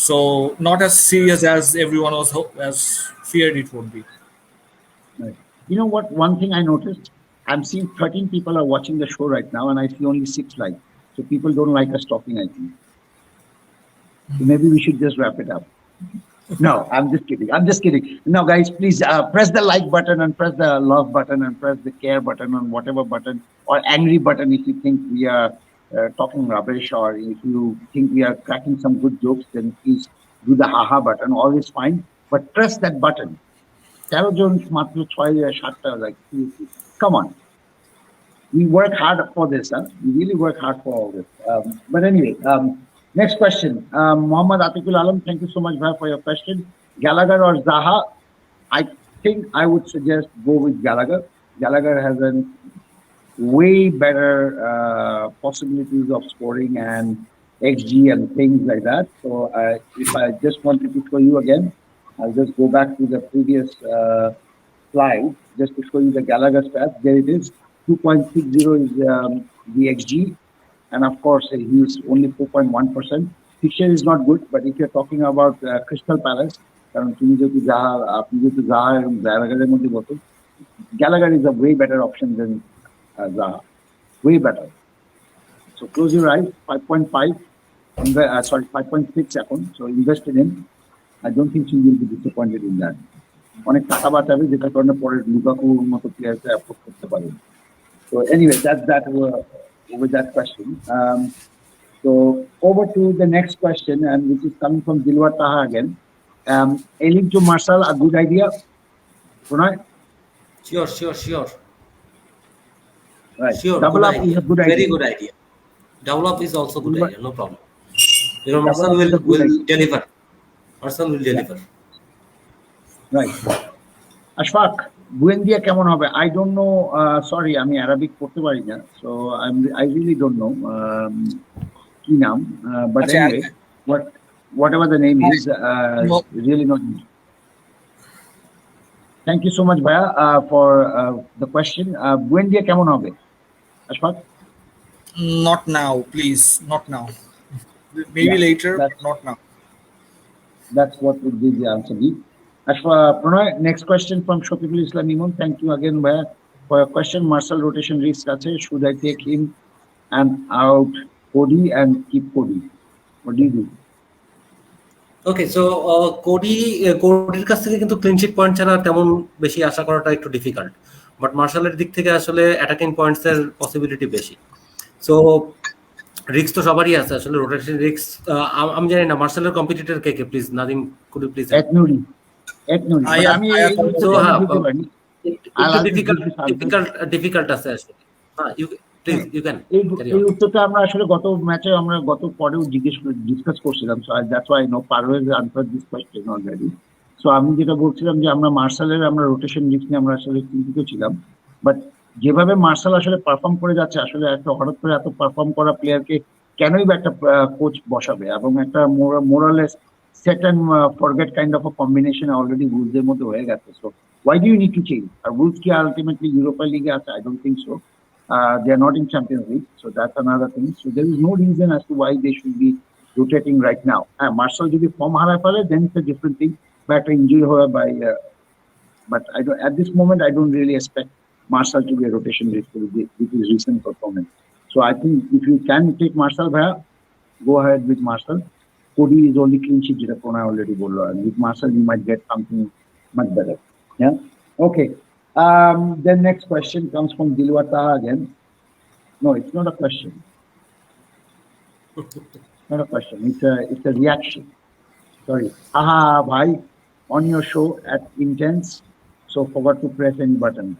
So not as serious as everyone was as feared it would be.
Right. You know what? One thing I noticed: I'm seeing 13 people are watching the show right now, and I see only 6 likes. So people don't like us talking. I think. So maybe we should just wrap it up. No, I'm just kidding. I'm just kidding. No, guys, please press the like button and press the love button and press the care button on whatever button or angry button if you think we are talking rubbish, or if you think we are cracking some good jokes, then please do the haha button. Always fine. But press that button. Taro Jones, Matthew Choi, Shatta, like, seriously. Come on. We work hard for this, huh? We really work hard for all this. But anyway, next question. Muhammad Atikul Alam, thank you so much, Bhai, for your question. Gallagher or Zaha? I think I would suggest go with Gallagher. Gallagher has a way better possibilities of scoring and XG and things like that. So if I just wanted to show you again, I'll just go back to the previous slide just to show you the Gallagher stats. There it is. 2.60 is the XG, and of course he's only 4.1%. Fixture is not good, but if you're talking about Crystal Palace, Gallagher is a way better option than Zaha, way better. So close your eyes. 5.5, sorry, 5.6 account. So invest in him. I don't think you will be disappointed in that. অনেক টাকা বাঁচাবে যেটা কারণে পরে লুকাকুর মতো প্লেয়ারকে afford করতে পারবে। So anyway, that's that with that question. So over to the next question, and which is coming from Dilwar Taha again. Ailing to Marshall, a good idea? Pranay?
Sure.
Right.
Sure,
Double
good
up
idea.
is a good idea.
Very good idea. Double up is also good idea, no problem.
Double
Marcel
up is a good
will
idea.
deliver. Marcel will deliver.
Right. Ashfaq, Buendia কেমন হবে? I don't know. Sorry, আমি Arabic পড়তে পারি না. So I really don't know. কি নাম? But anyway, whatever the name is, really not. Thank you so much, Bhaiya, for the question. Buendia কেমন হবে? Ashfaq?
Not now, please. Not now. Maybe later, but not now.
That's what would be the answer be. As for Pranay, next question from Shokibul Islam Iman. Thank you again, Bhaiya, for your question. Marcel rotation risk আছে. Should I take him and out Cody and keep Cody? What do you do?
Okay, so কোডির কাছ থেকে কিন্তু clean sheet point ছাড়া তেমন বেশি আশা করাটা একটু ডিফিকাল্ট, বাট মার্শালের দিক থেকে আসলে অ্যাটাকিং পয়েন্টস এর পসিবিলিটি বেশি। সো রিস্ক তো সবারই আছে আসলে, রোটেশন রিস্ক। আমি জানি না মার্শালের কম্পিটিটর কে please Nadim could you please
Ethnuri. আমি
সো হ্যাঁ
ডিফিকাল্ট
আছে আসলে। হ্যাঁ ইউ ক্যান
এই উত্তরটা আমরা আসলে গত ম্যাচে আমরা গত পরেও ডিসকাস করছিলাম। So that's why no Parvez answer this question already. সো আমি যেটা বলছিলাম যে আমরা মার্শালের আমরা রোটেশন রিস্ক নিয়ে আমরা আসলে চিন্তিত ছিলাম, বাট যেভাবে মার্শাল আসলে পারফর্ম করে যাচ্ছে, আসলে একটা হঠাৎ করে এত পারফর্ম করা প্লেয়ারকে কেনই বা একটা কোচ বসাবে, এবং একটা মোরালেস set and forget kind of a combination already Wolves মধ্যে হয়ে গেছে। So why do you need to change? Are Wolves কি ultimately Europa League আছে? I don't think so. They are not in Champions League, so that's another thing. So there is no reason as to why they should be rotating right now. Marshall যদি form হারায় ফেলে, then it's a different thing. But injury হয়ে by, but I don't, at this moment I don't really expect Marshall to be a rotation risk with his recent performance. So I think if you can take Marshall, go ahead with Marshall. Cody is only clean sheet যেটা Pranay already বললো, and with Marshall you might get something much better. Yeah. Okay. The next question comes from Dilwata again. No, it's not a question. Not a question. It's a reaction. Sorry. Aha, bhai, on your show at Intense, so forgot to press any button.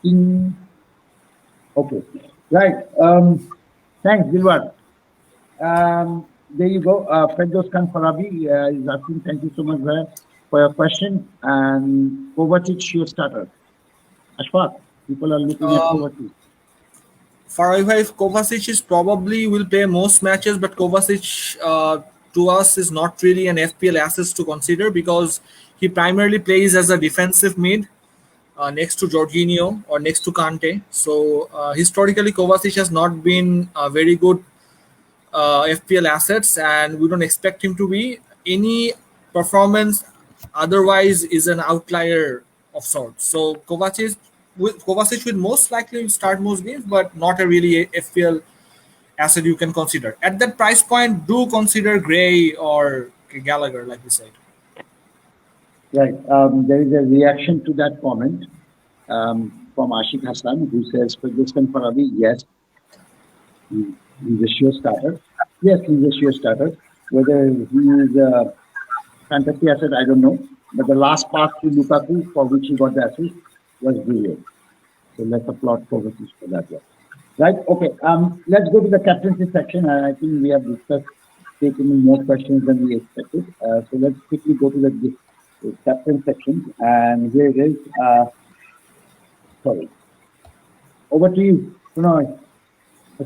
Ding. Okay. Right. Thanks, Dilwat. There you go. Fedros Khan Farabi is asking, thank you so much for your question. And Kovacic, your starter. Ashfaq, people are looking at Kovacic.
Farabi, Kovacic is probably will play most matches, but Kovacic to us is not really an FPL asset to consider because he primarily plays as a defensive mid next to Jorginho or next to Kante. So historically, Kovacic has not been a very good FPL assets, and we don't expect him to be. Any performance otherwise is an outlier of sorts. So Kovacic will most likely start most games, but not a really FPL asset you can consider. At that price point, do consider Gray or Gallagher, like you said.
Right. There is a reaction to that comment from Ashik Hassan, who says, Fedros Khan Farabi, yes, he's a sure starter. Yes, he's a sure starter. Whether he is a fantasy asset, I don't know. But the last pass to Lukaku, for which he got the assist, was brilliant. So let's applaud Kovacic for that one. Right? Okay. Let's go to the captaincy section. I think we have discussed taking more questions than we expected. So let's quickly go to the captain section. And here it is. Sorry. Over to you. No,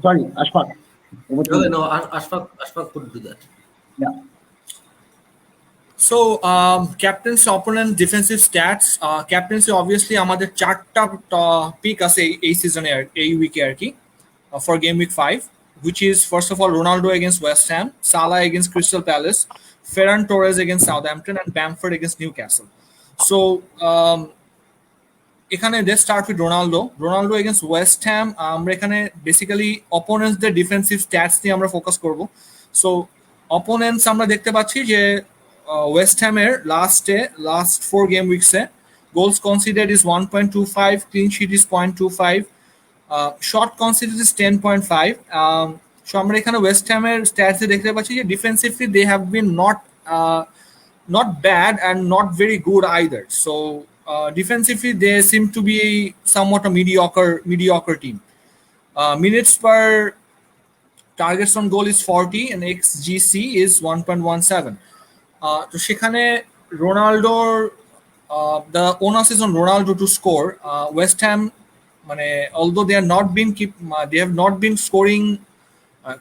sorry, Ashfaq.
No, Ashfaq could do that.
Yeah.
So, captain's opponent defensive stats. Captaincy obviously আমাদের চারটা pick আছে এই সিজনে এই উইকে আর কি for game week 5, which is first of all Ronaldo against West Ham, Salah against Crystal Palace, Ferran Torres against Southampton, and Bamford against Newcastle. So, এখানে let's start with Ronaldo against West Ham. আমরা এখানে basically অপোনেন্টসদের defensive stats নিয়ে আমরা focus করব। So opponents আমরা দেখতে পাচ্ছি যে ওয়েস্ট হ্যামের লাস্ট 4 গেম উইকসে goals conceded is 1.25, clean sheet is 0.25, shot conceded is 10.5. So আমরা এখানে ওয়েস্ট হ্যামের স্ট্যাটসে দেখতে পাচ্ছি যে defensively they have been not bad and not very good either. So defensively, they seem to be somewhat a mediocre team. Minutes per targets on goal is 40 and XGC is 1.17. So সেখানে Ronaldo, the onus is on Ronaldo to score. West Ham, although they have not been scoring,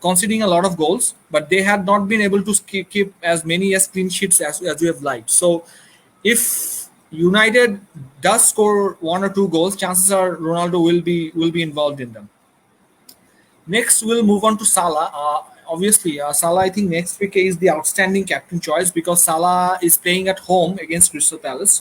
conceding a lot of goals, but they had not been able to keep as many as clean sheets as we have liked. So if United does score 1 or 2 goals, chances are Ronaldo will be involved in them. Next, we'll move on to Salah. Obviously, Salah, I think next week is the outstanding captain choice because Salah is playing at home against Crystal Palace.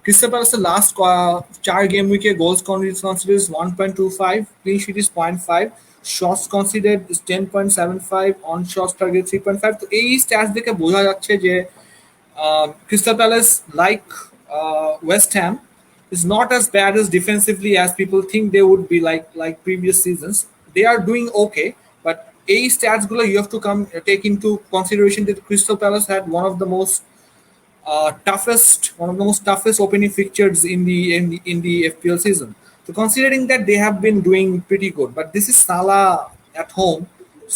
Crystal Palace, the last 4 game week goals considered is 1.25, clean sheet is 0.5, shots considered is 10.75, on shots target 3.5. So, এই stats দেখে বোঝা যাচ্ছে যে Crystal Palace, like West Ham, is not as bad as defensively as people think they would be like previous seasons. They are doing okay, but a stats gulo you have to take into consideration that Crystal Palace had one of the most toughest opening fixtures in the FPL season. So considering that, they have been doing pretty good, but this is Salah at home.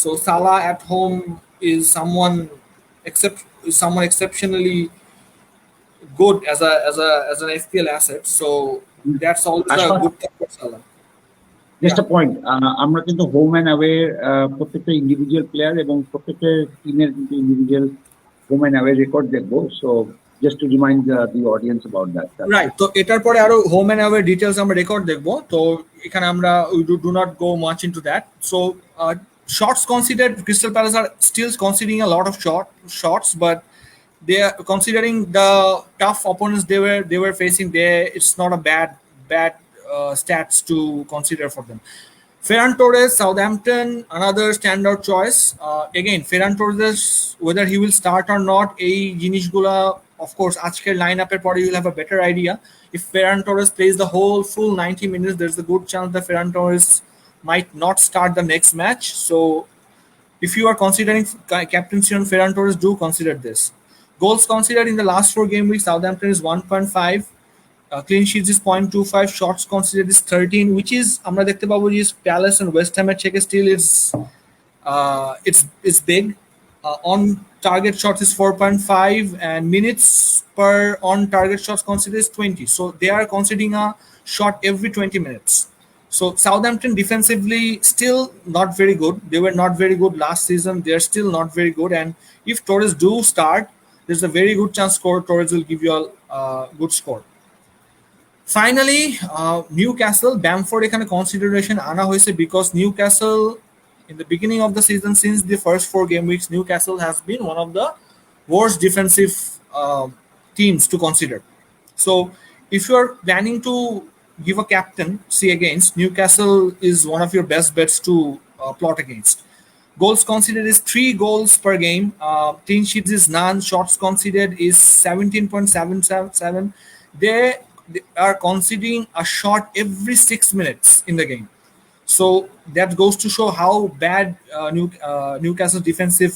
So Salah at home is someone exceptionally good as an FPL asset. So that's always a good thing for Salah.
Just a point. আমরা কিন্তু home and away প্রত্যেকটা individual player এবং প্রত্যেকটা টিমের কিন্তু individual home and away record দেখবো। So just to remind the audience about that.
Right. So এটার পরে আরো হোম এন্ড অ্যাওয়ে ডিটেইলস আমরা রেকর্ড দেখবো। তো এখানে আমরা we do not go much into that. So shots considered, Crystal Palace are still conceding a lot of shots, but they are considering the tough opponents they were facing there. It's not a bad stats to consider for them. Ferran Torres, Southampton, another standout choice. Again, Ferran Torres, whether he will start or not, এই জিনিসগুলা of course আজকের লাইনআপের পরে you'll have a better idea. If Ferran Torres plays the whole full 90 minutes, there's a good chance that Ferran Torres might not start the next match. So if you are considering captaincy on Ferran Torres, do consider this. Goals considered in the last 4 game weeks, Southampton is 1.5. Clean sheets is 0.25. Shots considered is 13, which is আমরা দেখতে পাবো যে Palace and West Ham এর থেকে still it's big. On target shots is 4.5 and minutes per on target shots considered is 20. So they are conceding a shot every 20 minutes. So Southampton defensively still not very good. They were not very good last season. They are still not very good. And if Torres do start, there's a very good chance Torres will give you a good score. Finally, Newcastle, Bamford এখানে consideration আনা হয়েছে because Newcastle in the beginning of the season, since the first 4 game weeks, Newcastle has been one of the worst defensive teams to consider. So if you are planning to give a captaincy against, Newcastle is one of your best bets to plot against. Goals conceded is 3 goals per game. Clean sheets is none. Shots conceded is 17.77. They are conceding a shot every 6 minutes in the game. So that goes to show how bad Newcastle's defensive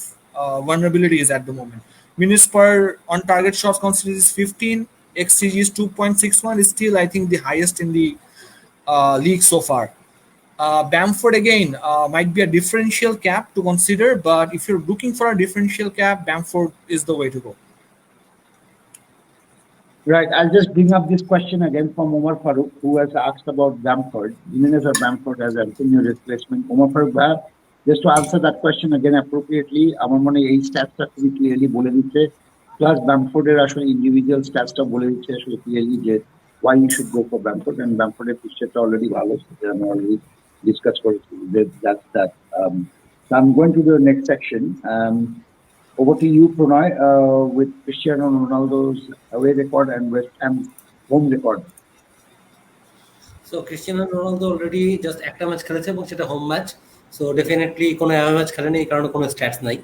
vulnerability is at the moment. Minutes per on target shots considered is 15. XCG is 2.61. Is still, I think, the highest in the league so far. Bamford again might be a differential cap to consider, but if you're looking for a differential cap, Bamford is the way to go.
Right. I'll just bring up this question again from Omar Farooq, who has asked about Bamford. Jimenez or Bamford as Antonio replacement. Omar Farooq, just to answer that question again appropriately, আমার মনে এই স্ট্যাটসটা খুবই clearly বলে দিচ্ছে, plus ব্যামফোর্ডের আসলে individual স্ট্যাটসটা বলে দিচ্ছে আসলে ক্লিয়ারলি যে why you should go for Bamford, and Bamfordের পিকচারটা অলরেডি ভালো, সেটা আমরা অলরেডি ডিসকাস করেছি. That's that. So I'm going to the next section. Over to you, Pranay, with Cristiano Ronaldo's away record and West Ham home record.
So Cristiano Ronaldo already just একটা match খেলেছে এবং সেটা home match, so definitely কোনো away match খেলেনি, এই কারণে কোনো stats নাই.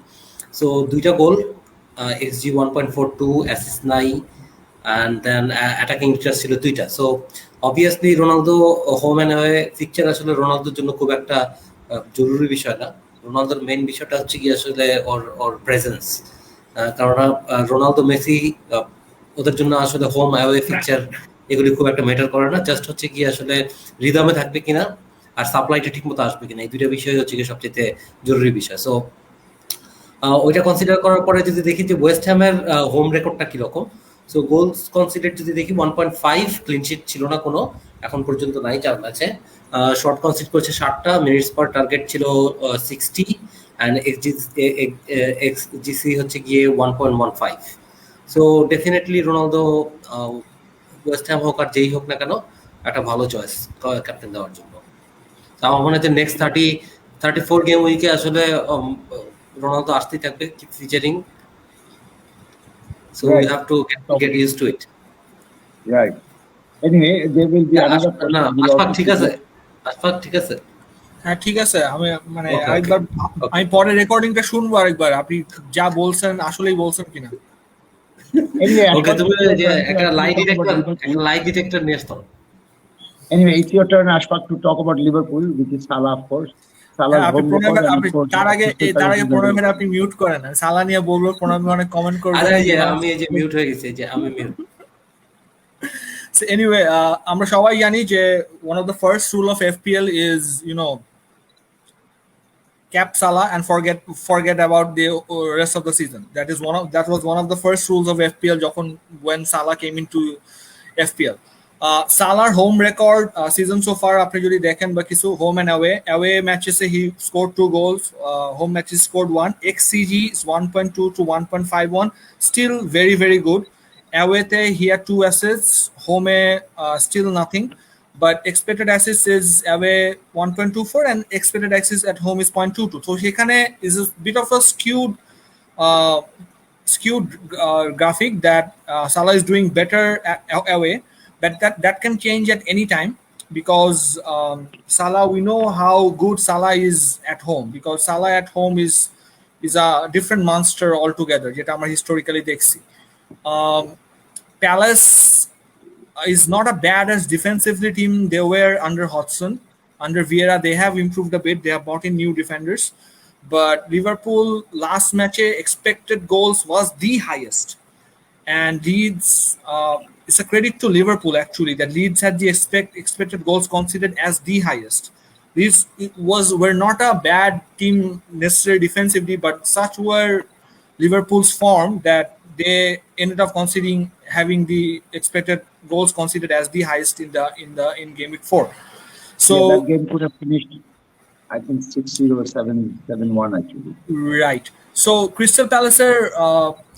সো 2টা গোল, XG 1.42, অ্যাসিস্ট নাই, অ্যান্ড দেন অ্যাটাকিং ইন্টারেস্ট ছিল 2টা. So obviously Ronaldo home and away fixture আসলে রোনালদোর জন্য খুব একটা জরুরি বিষয় না. রোনালদোর মেইন বিষয়টা হচ্ছে কি আসলে ওর প্রেজেন্স, কারণ রোনালদো মেসি ওদের জন্য আসলে হোম অ্যাওয়ে ফিকচার এগুলি খুব একটা ম্যাটার করে না, জাস্ট হচ্ছে কি আসলে রিদমে থাকবে কিনা আর সাপ্লাইটা ঠিক মতো আসবে কিনা, এই 2টা বিষয় হচ্ছে কি সবচেয়ে জরুরি বিষয়. সো ওইটা কনসিডার করার পরে যদি দেখি যে ওয়েস্ট হ্যামের হোম রেকর্ডটা কিরকম, সো গোলস কনসিডার যদি দেখি 1.5, ক্লিন শিট ছিল না কোনো এখন পর্যন্ত, নাই 4 ম্যাচে. শর্ট কনসিড করেছে 7টা, মিনিটস পার টার্গেট ছিল 60, অ্যান্ড এক্সজিসি হচ্ছে গিয়ে 1.15. সো ডেফিনেটলি রোনালদো ওয়েস্ট হ্যাম হোক আর যেই হোক না কেন একটা ভালো চয়েস ক্যাপ্টেন দেওয়ার জন্য. আমার মনে হচ্ছে নেক্সট 34 গেম উইকে আসলে রোনালদো আসতেই থাকবে featuring. So
Right.
we have to get used to it.
Right. Anyway, there will be another question.
না, আশফাক ঠিক আছে, আশফাক ঠিক আছে.
হ্যাঁ ঠিক আছে, আমি মানে
Okay,
আরেকবার
okay.
আমি পরে রেকর্ডিংটা শুনবো আরেকবার, আপনি যা বলছেন আসলেই বলছেন কিনা.
Anyway,
ওকে, তুমি যে একটা লাই ডিটেক্টর নিয়ে আসতো.
Anyway, it's your turn, Ashfaq, to talk about Liverpool, which is Salah, of course. Salah's
আপনি
home
প্রণয়
record, and
আপনি
of course,
তার আগে প্রণয় ভাই আপনি মিউট করেন, সালা নিয়ে বলবো, প্রণয় ভাই অনেক কমেন্ট করবে.
আরে যে আমি এই যে মিউট হয়ে গেছে, যে আমি মিউট.
So anyway, আমরা সবাই জানি যে one of the first rule of FPL is, cap Salah and forget about the rest of the season. That was one of the first rules of FPL when Salah came into FPL. Salah home record season so far, আপনি যদি দেখেন বা কিছু home and away matches he scored 2 goals, home matches scored 1. XCG is 1.2 to 1.51, still very very good. Away he had 2 assists, home still nothing, but expected assists is away 1.24 and expected assists at home is 0.22. So সেখানে is a bit of a skewed graphic that Salah is doing better away, but that can change at any time because Salah, we know how good Salah is at home, because Salah at home is a different monster altogether, যেটা আমরা historically দেখছি. Um, Palace is not a bad as defensively team they were under Hodgson. Under Vieira, they have improved a bit. They have brought in new defenders. But Liverpool last match expected goals was the highest. And Leeds, it's a credit to Liverpool actually that Leeds had the expected goals conceded as the highest. These were not a bad team necessarily defensively, but such were Liverpool's form that they ended up conceding having the expected goals conceded as the highest in game week 4. So
that game could have finished, I think 6-0 or 7-1 actually.
Right. So Crystal Palace's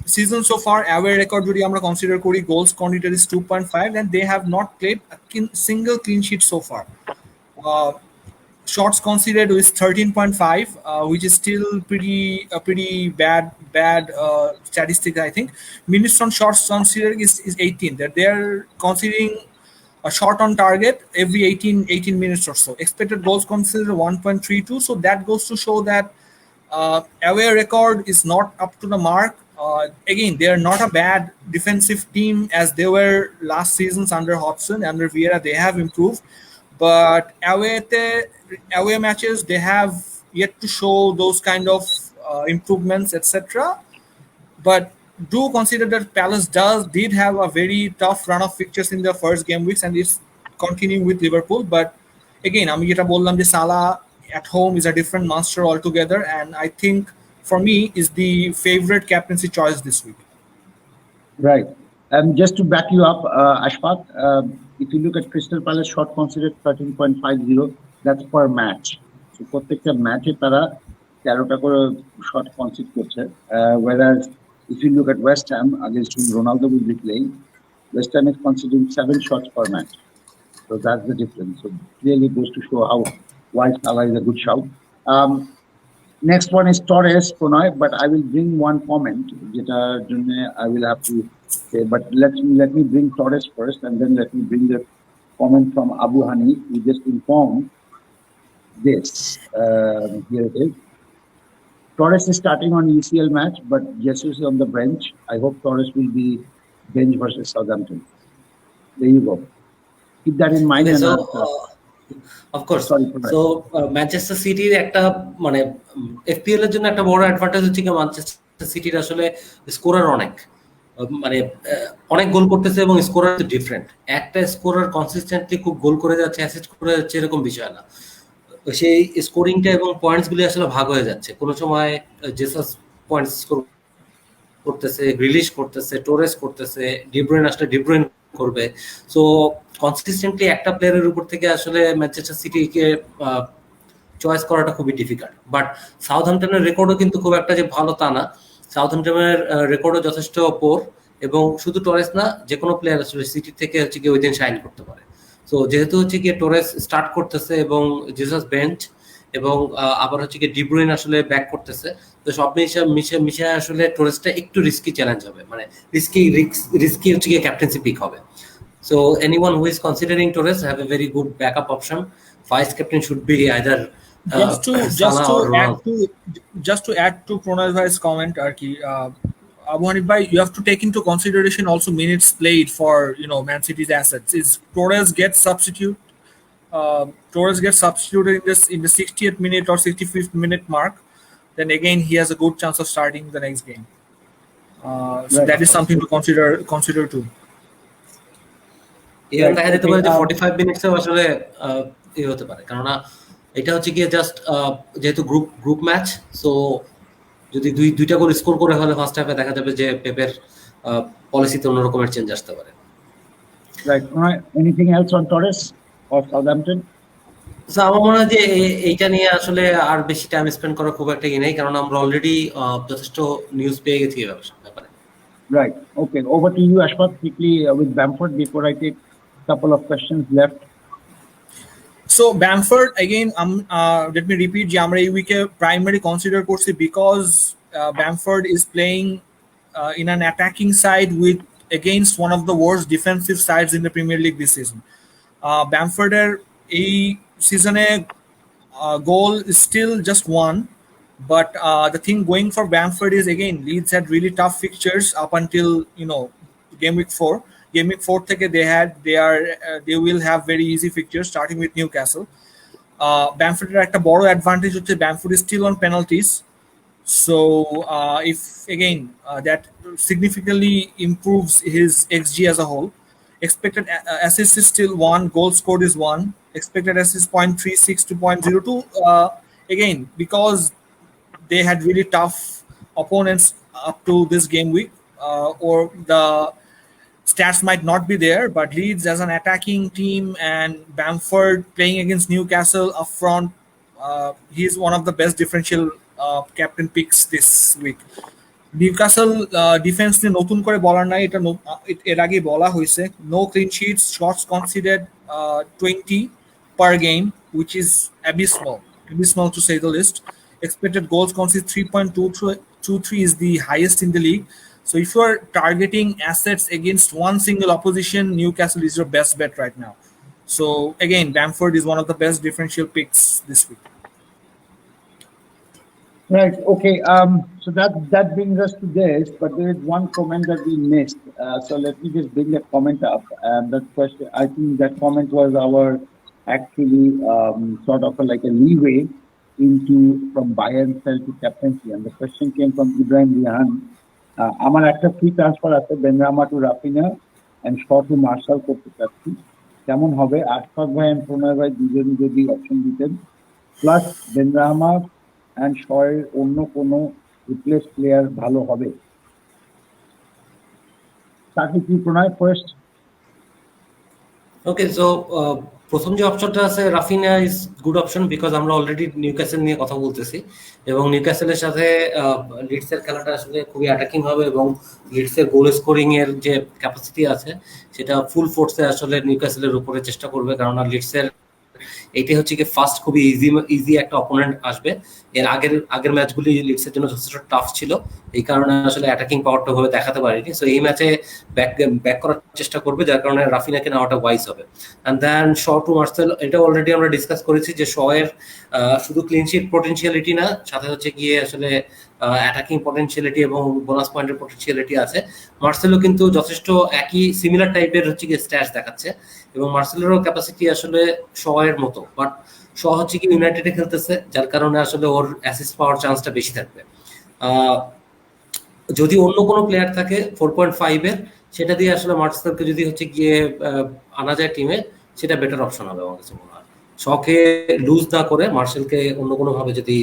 season so far, away record যদি আমরা consider করি, goals conceded is 2.5 and they have not played a single clean sheet so far. Shots conceded is 13.5, which is still pretty bad statistic, I think. Minutes on shots conceded is 18. That they are conceding a shot on target every 18 minutes or so. Expected goals conceded 1.32. So that goes to show that away record is not up to the mark. Again, they are not a bad defensive team as they were last seasons under Hodgson, under Vieira. They have improved, but away matches they have yet to show those kind of improvements, etc. But do consider that Palace did have a very tough run of fixtures in the first game weeks, and it's continuing with Liverpool. But again, আমি যেটা বললাম যে Salah at home is a different monster altogether, and I think for me is the favorite captaincy choice this week.
Right. Just to back you up, Ashfaq, if you look at Crystal Palace shot considered 13.50, that's per match. So প্রত্যেকটা ম্যাচে তারা 13টা করে shot concede করছে, whereas if you look at West Ham against whom Ronaldo will be playing, West Ham is conceding 7 shots per match. So that's the difference. So clearly goes to show why Salah is a good shout. Next one is Torres, Pranay, but I will bring one comment. I will have to say, but let me bring Torres first, and then let me bring the comment from Abu Hani, who just informed this. Here it is. Torres is starting on UCL match, but Jesus is on the bench. I hope Torres will be bench versus Southampton. There you go. Keep that in mind.
Okay, of course. So Manchester সিটির একটা মানে এফপিএল এর জন্য একটা বড় advantage হচ্ছে কি Manchester সিটির আসলে স্কোরার অনেক গোল করতেছে এবং স্কোরার ডিফারেন্ট। একটা স্কোরার কনসিস্টেন্টলি খুব গোল করে যাচ্ছে, অ্যাসিস্ট করে যাচ্ছে, এরকম বিষয় না। সেই স্কোরিংটা এবং পয়েন্টস গুলি আসলে ভাগ হয়ে যাচ্ছে। কোনো সময় জেসাস পয়েন্টস করতেছে, গ্রিলিশ করতেছে, টোরেস করতেছে, ডিব্রুইন আসলে ডিব্রুইন করবে। সো কনসিস্টেন্টলি একটা প্লেয়ারের উপর থেকে আসলে ম্যানচেস্টার সিটিকে চয়েস করাটা খুবই ডিফিকাল্ট। বাট সাউথহ্যাম্পটনের রেকর্ডও কিন্তু খুব একটা যে ভালো তা না। সাউথহ্যাম্পটনের রেকর্ডও যথেষ্ট পোর, এবং শুধু টোরেস না, যে কোনো প্লেয়ার আসলে সিটি থেকে হচ্ছে কি ওই দিন শাইন করতে পারে। সো যেহেতু হচ্ছে কি টোরেস স্টার্ট করতেছে এবং জেসাস বেঞ্চ, এবং আবার হচ্ছে কি ডিব্রুইন আসলে ব্যাক করতেছে, তো সব মিশে আসলে টোরেসটা একটু রিস্কি চ্যালেঞ্জ হবে, মানে রিস্কি হচ্ছে কি ক্যাপ্টেন্সি পিক হবে। So anyone who is considering Torres have a very good backup option. Vice captain should be either
just to add to Pranay bhai's comment, Arki, Abu Hanif bhai, you have to take into consideration also minutes played for Man City's assets. Is Torres gets substituted in the 60th minute or 65th minute mark, then again he has a good chance of starting the next game. So that is something to consider too.
even দেখা যেতে পারে যে 45 মিনিটসেও আসলে হতে পারে, কেননা এটা হচ্ছে গিয়ে জাস্ট যেহেতু গ্রুপ ম্যাচ, সো যদি দুইটা গোল স্কোর করে হলে ফার্স্ট হাফে দেখা যাবে যে পেপের পলিসিতে অন্য রকমের চেঞ্জ আসতে পারে।
Right. Anything else on Torres of Southampton?
So আমার মনে হয় যে এইটা নিয়ে আসলে আর বেশি টাইম স্পেন্ড করা খুব একটা নেই, কারণ আমরা অলরেডি যথেষ্ট নিউজ পেয়ে গেছি এই ব্যাপারে।
Right. Okay. Over to you, Ashfaq, quickly with Bamford before I take a couple of questions left.
So Bamford again, let me repeat, আমরা এই উইকে primary consider করছি because Bamford is playing in an attacking side against one of the worst defensive sides in the Premier League this season. Bamford এই সিজনে goal is still just one, But the thing going for Bamford is, again, Leeds had really tough fixtures up until game week 4. Game week 4 থেকে they will have very easy fixtures starting with Newcastle. Bamfordের একটা বড় advantage হচ্ছে Bamford is still on penalties. So if again that significantly improves his XG as a whole. Expected assist is still 1, goal scored is 1, expected assist 0.36 to 0.02. Again, because they had really tough opponents up to this game week, or the stats might not be there, but Leeds as an attacking team and Bamford playing against Newcastle up front, he's one of the best differential captain picks this week. Newcastle defence নিয়ে নতুন করে বলার নাই, এটা এর আগে বলা হয়েছে। No clean sheets, shots considered 20 per game, which is abysmal to say the least. Expected goals conceded 3.23 is the highest in the league. So if you are targeting assets against one single opposition, Newcastle is your best bet right now. So again, Bamford is one of the best differential picks this week.
Right. Okay. So that brings us to this, but there is one comment that we missed. So let me just bring that comment up. That question, I think that comment was our actually sort of like a leeway into from buy and sell to captaincy, and the question came from Ibrahim Rihan. আমার একটা free transfer আছে Benrahma to Raphinha and শর্ট to Marcal করতে চাচ্ছি, কেমন হবে? আশফাক ভাই and প্রণয় ভাই দুজন যদি অপশন দিতেন, প্লাস বেনরামা এন্ড শয়ের অন্য কোনো রিপ্লেস প্লেয়ার ভালো হবে? তাকে কি প্রণয় ফার্স্ট?
ওকে, সো প্রথম যে অপশনটা আছে Raphinha is good option, because আমরা অলরেডি নিউক্যাসল নিয়ে কথা বলতেছি এবং নিউক্যাসলের সাথে লিডসের খেলাটা আসলে খুবই অ্যাটাকিং হবে এবং লিডসের গোল স্কোরিং এর যে ক্যাপাসিটি আছে সেটা ফুল ফোর্সে আসলে নিউক্যাসলের উপরে চেষ্টা করবে, কারণ লিডসের এইটাই হচ্ছে কি ফার্স্ট খুবই ইজি একটা অপোনেন্ট আসবে। এর আগের ম্যাচগুলি লিডসের জন্য যথেষ্ট টাফ ছিল, এই কারণে আসলে অ্যাটাকিং পাওয়ারটা ভাবে দেখাতে পারেনি। সো এই ম্যাচে ব্যাক করার চেষ্টা করবে, যার কারণে রাফিনাকে নেওয়াটা ওয়াইজ হবে। And then Shaw to Marcel, এটা অলরেডি আমরা ডিসকাস করেছি যে শয়ের শুধু ক্লিনশিট পটেনশিয়ালিটি না, সাথে হচ্ছে গিয়ে আসলে অ্যাটাকিং পটেনশিয়ালিটি এবং বোনাস পয়েন্টের পটেনশিয়ালিটি আছে। মার্সেলও কিন্তু যথেষ্ট একই সিমিলার টাইপের হচ্ছে গিয়ে স্ট্যাটস দেখাচ্ছে এবং মার্সেলেরও ক্যাপাসিটি আসলে শয়ের মতো, বাট শ হচ্ছে কি ইউনাইটেডে খেলতেছে, যার কারণে আসলে ওর অ্যাসিস্ট পাওয়ার চান্সটা বেশি থাকবে। যদি অন্য কোনো প্লেয়ার থাকে 4.5 এর, সেটা দিয়ে আসলে মার্সেলকে যদি হচ্ছে গিয়ে আনা যায় টিমে, সেটা বেটার অপশন হবে আমার কাছে মনে হয়। শকে লুজ না করে মার্সেলকে অন্য কোনো ভাবে যদি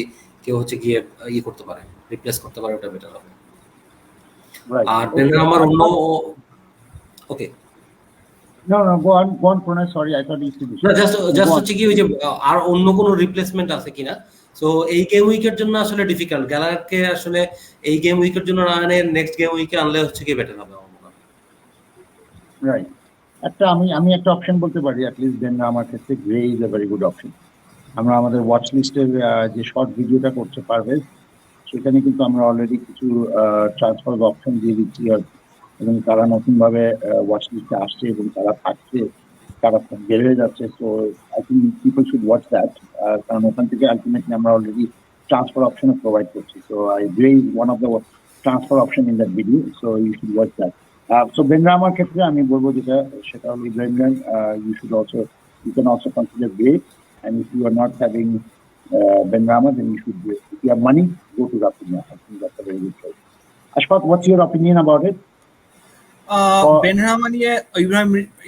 কেউ হচ্ছে গিয়ে করতে পারে, রিপ্লেস করতে পারে, ওটা বেটার হবে। আর বেনরামার অন্য ওকে
No, go on, Pranay. Sorry, I thought you said this.
না, জাস্ট হচ্ছে কি ওই যে আর অন্য কোনো রিপ্লেসমেন্ট আছে কিনা। সো এই গেম উইকের জন্য আসলে ডিফিকাল্ট, গ্যালারকে আসলে এই গেম উইকের জন্য না আনে নেক্সট গেম উইকে আনলে হচ্ছে কি বেটার হবে আমার মনে হয়।
রাইট। আমি একটা অপশন বলতে পারি, অ্যাটলিস্ট দেন আমার ক্ষেত্রে grey is a very good option. আমরা আমাদের ওয়াচ লিস্টের যে শর্ট ভিডিওটা করতে পারবে, সেখানে কিন্তু আমরা অলরেডি কিছু ট্রান্সফার অপশন দিয়ে দিচ্ছি, এবং তারা নতুনভাবে ওয়াচ লিস্টে আসছে এবং তারা থাকছে, তারা বের হয়ে যাচ্ছে। So I think people should watch that, কারণ ওখান থেকে আলটিমেটলি আমরা অলরেডি ট্রান্সফার অপশনও প্রোভাইড করছি। So I Gray is one of the transfer option in that video, so you should watch that. So বেনরামার ক্ষেত্রে আমি বলবো সেটা হলো Ibrahim, you can also consider Gray, and if you are not having Benrahma, then you should, if you have money, go to Rafinha. I think that's a very good choice. Ashfaq, what's your opinion about it?
বেনরাহমা নিয়ে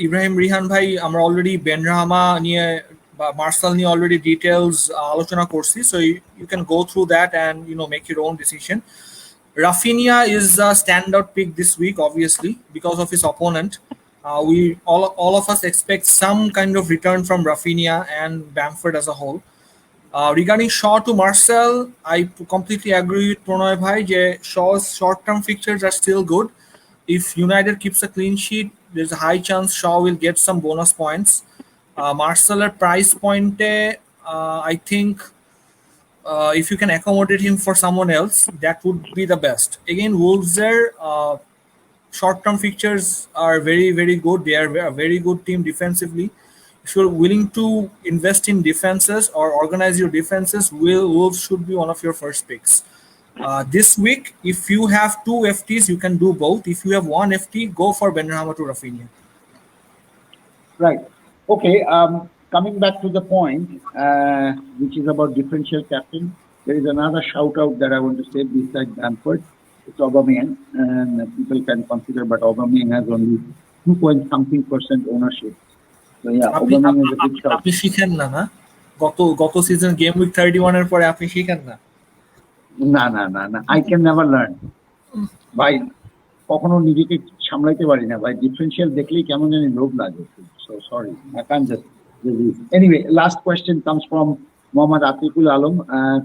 ইব্রাহিম রিহান ভাই, আমরা already বেনরাহমা নিয়ে বা martial নিয়ে already details আলোচনা করছি, so you can go through that and make your own decision. Rafinha is a standout pick this week, obviously, because of his opponent. We all of us expect some kind of return from Rafinha and Bamford as a whole. Regarding Shaw to Marcel, I completely agree with Pranay bhai je Shaw's short-term fixtures are still good. If United keeps a clean sheet, there's a high chance Shaw will get some bonus points. Marcel at price point, I think if you can accommodate him for someone else, that would be the best. Again, Wolves there, short-term fixtures are very, very good. They are a very good team defensively. if you're willing to invest in defenses or organize your defenses, Wolves should be one of your first picks. This week, if you have 2 FTs, you can do both. If you have 1 FT, go for Benrahma to Rafinha.
Right. Okay. Coming back to the point, which is about differential captain, there is another shout out that I want to say besides Bamford. It's Aubameyang, and people can consider, but Aubameyang has only 2.something% ownership. So yeah, Aubameyang is a big shout.
আপনি শিখেন না গত season game week 31 এর পরে আপনি শিখেন না
না I can never learn. ভাই কখনো নিজেকে সামলাইতে পারি না ভাই, ডিফারেন্সিয়াল দেখলেই কেমন জানি লোভ লাগে। So sorry, I can't just release. Anyway, last question comes from Mohammad Atikul Alam.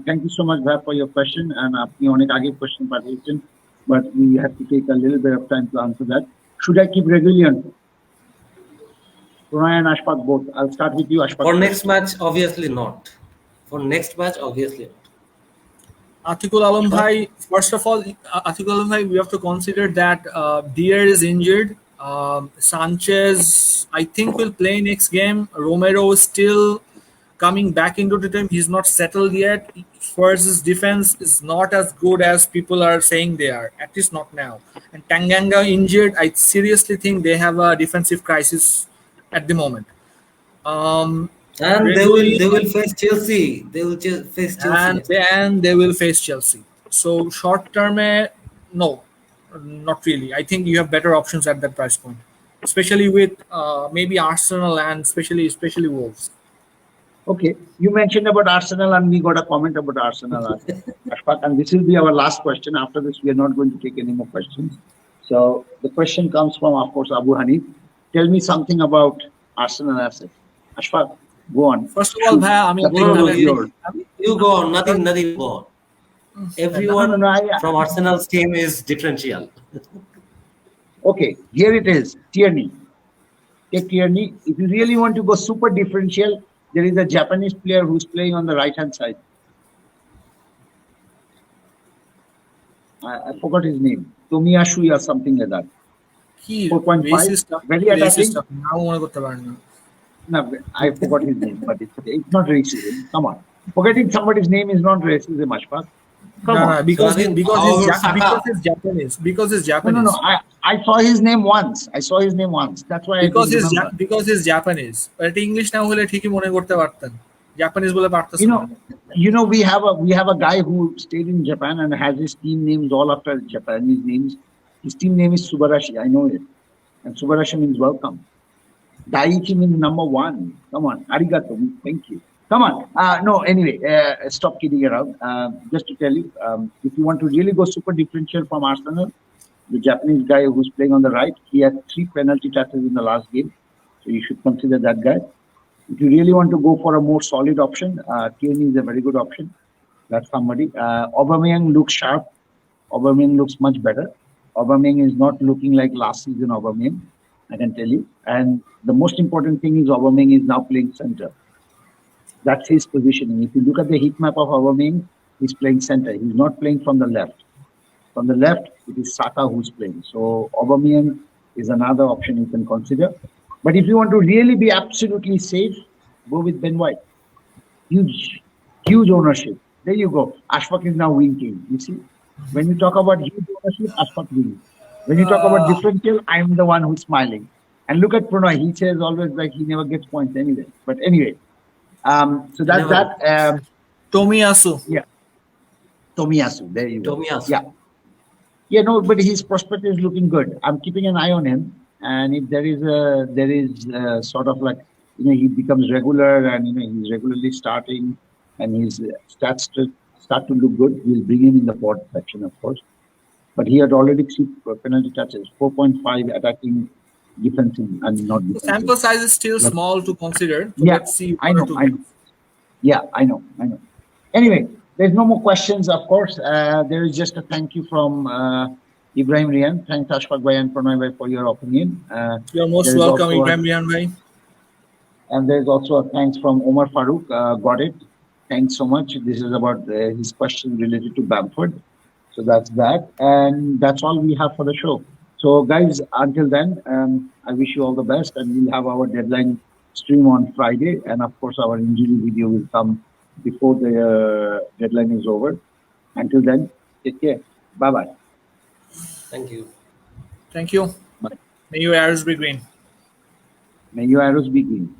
Thank you so much Bhav for your question, and আপনি অনেক আগে question পাঠিয়েছেন, but we have to take a little bit of time to answer that. Should I keep Regulion? Bruyne and Ashfaq both. I'll start with you, Ashfaq.
For next match, obviously not. For next match, obviously not.
Atikul Alam Bhai, first of all, Atikul Alam Bhai, we have to consider that Dier is injured. Sanchez, I think, will play next game. Romero is still coming back into the team. He's not settled yet. Spurs' defense is not as good as people are saying they are, at least not now. And Tanganga injured. I seriously think they have a defensive crisis at the moment.
And they will face Chelsea. They will face Chelsea.
And they will face Chelsea. So short term, no, not really. I think you have better options at that price point, especially with maybe Arsenal and especially Wolves.
Okay, you mentioned about Arsenal, and we got a comment about Arsenal, Ashfaq, and this will be our last question. After this, we are not going to take any more questions. So the question comes from, of course, Abu Hanif. Tell me something about Arsenal assets. Ashfaq, go on.
First of all, Bhai,
you go on. Nothing go on. Everyone from Arsenal's team is differential.
Okay, here it is. Tierney. Take Tierney. If you really want to go super differential, there is a Japanese player who's playing on the right-hand side. I forgot his name. Tomiyasu or something like that. 4.5. Very attacking. No, I forgot his name, but it's not racism. Come on. Forgetting somebody's name is not racism, Ashfaq. Come on.
Because it's Japanese. Because it's Japanese.
No. I saw his name once. That's why
because he's Japanese. But English now hole thiki mone korte parten. Japanese bole partechen.
You know we have a guy who stayed in Japan and has his team names all after Japanese names. His team name is Subarashi. I know it. And Subarashi means welcome. Daiichi means number 1. Come on. Arigato. Thank you. Come on. No, anyway, stop kidding around. Just to tell you, if you want to really go super differential from Arsenal, the Japanese guy who's playing on the right, he had 3 penalty touches in the last game. So you should consider that guy. If you really want to go for a more solid option, Tierney is a very good option. That's somebody. Aubameyang looks sharp. Aubameyang looks much better. Aubameyang is not looking like last season Aubameyang, I can tell you. And the most important thing is Aubameyang is now playing center. That's his positioning. If you look at the heat map of Aubameyang, he's playing center. He's not playing from the left. From the left, it is Saka who's playing. So Aubameyang is another option you can consider. But if you want to really be absolutely safe, go with Ben White. Huge ownership. There you go. Ashfaq is now winking. You see, when you talk about huge ownership, Ashfaq wins. When you talk about differential, I'm the one who's smiling. And look at Pranay. He says always like he never gets points anyway. But anyway. So that's that.
Tomiyasu.
Yeah. Tomiyasu. There you go.
Tomiyasu.
Yeah. Yeah, no, but his prospect is looking good. I'm keeping an eye on him. And if there is sort of like, he becomes regular and, he's regularly starting and his stats start to look good, we'll bring him in the forward section, of course. But he had already 3 penalty touches, 4.5 attacking, defensive and not defensive.
Sample size is still small to consider. So
yeah,
let's see.
I know. Yeah, I know. Anyway, there's no more questions, of course. There is just a thank you from Ibrahim Rian. Thanks Ashfaq Bhai and Pranay Bhai for your opinion.
You're most welcome, Ibrahim Rian Bhai.
And there's also a thanks from Omar Farouk. Got it. Thanks so much. This is about his question related to Bamford. So that's that. And that's all we have for the show. So guys, until then, I wish you all the best, and we'll have our deadline stream on Friday, and of course our injury video will come before the deadline is over. Until then, take care. Bye bye.
Thank you.
Thank you.
Bye.
May your arrows be green.
May your arrows be green.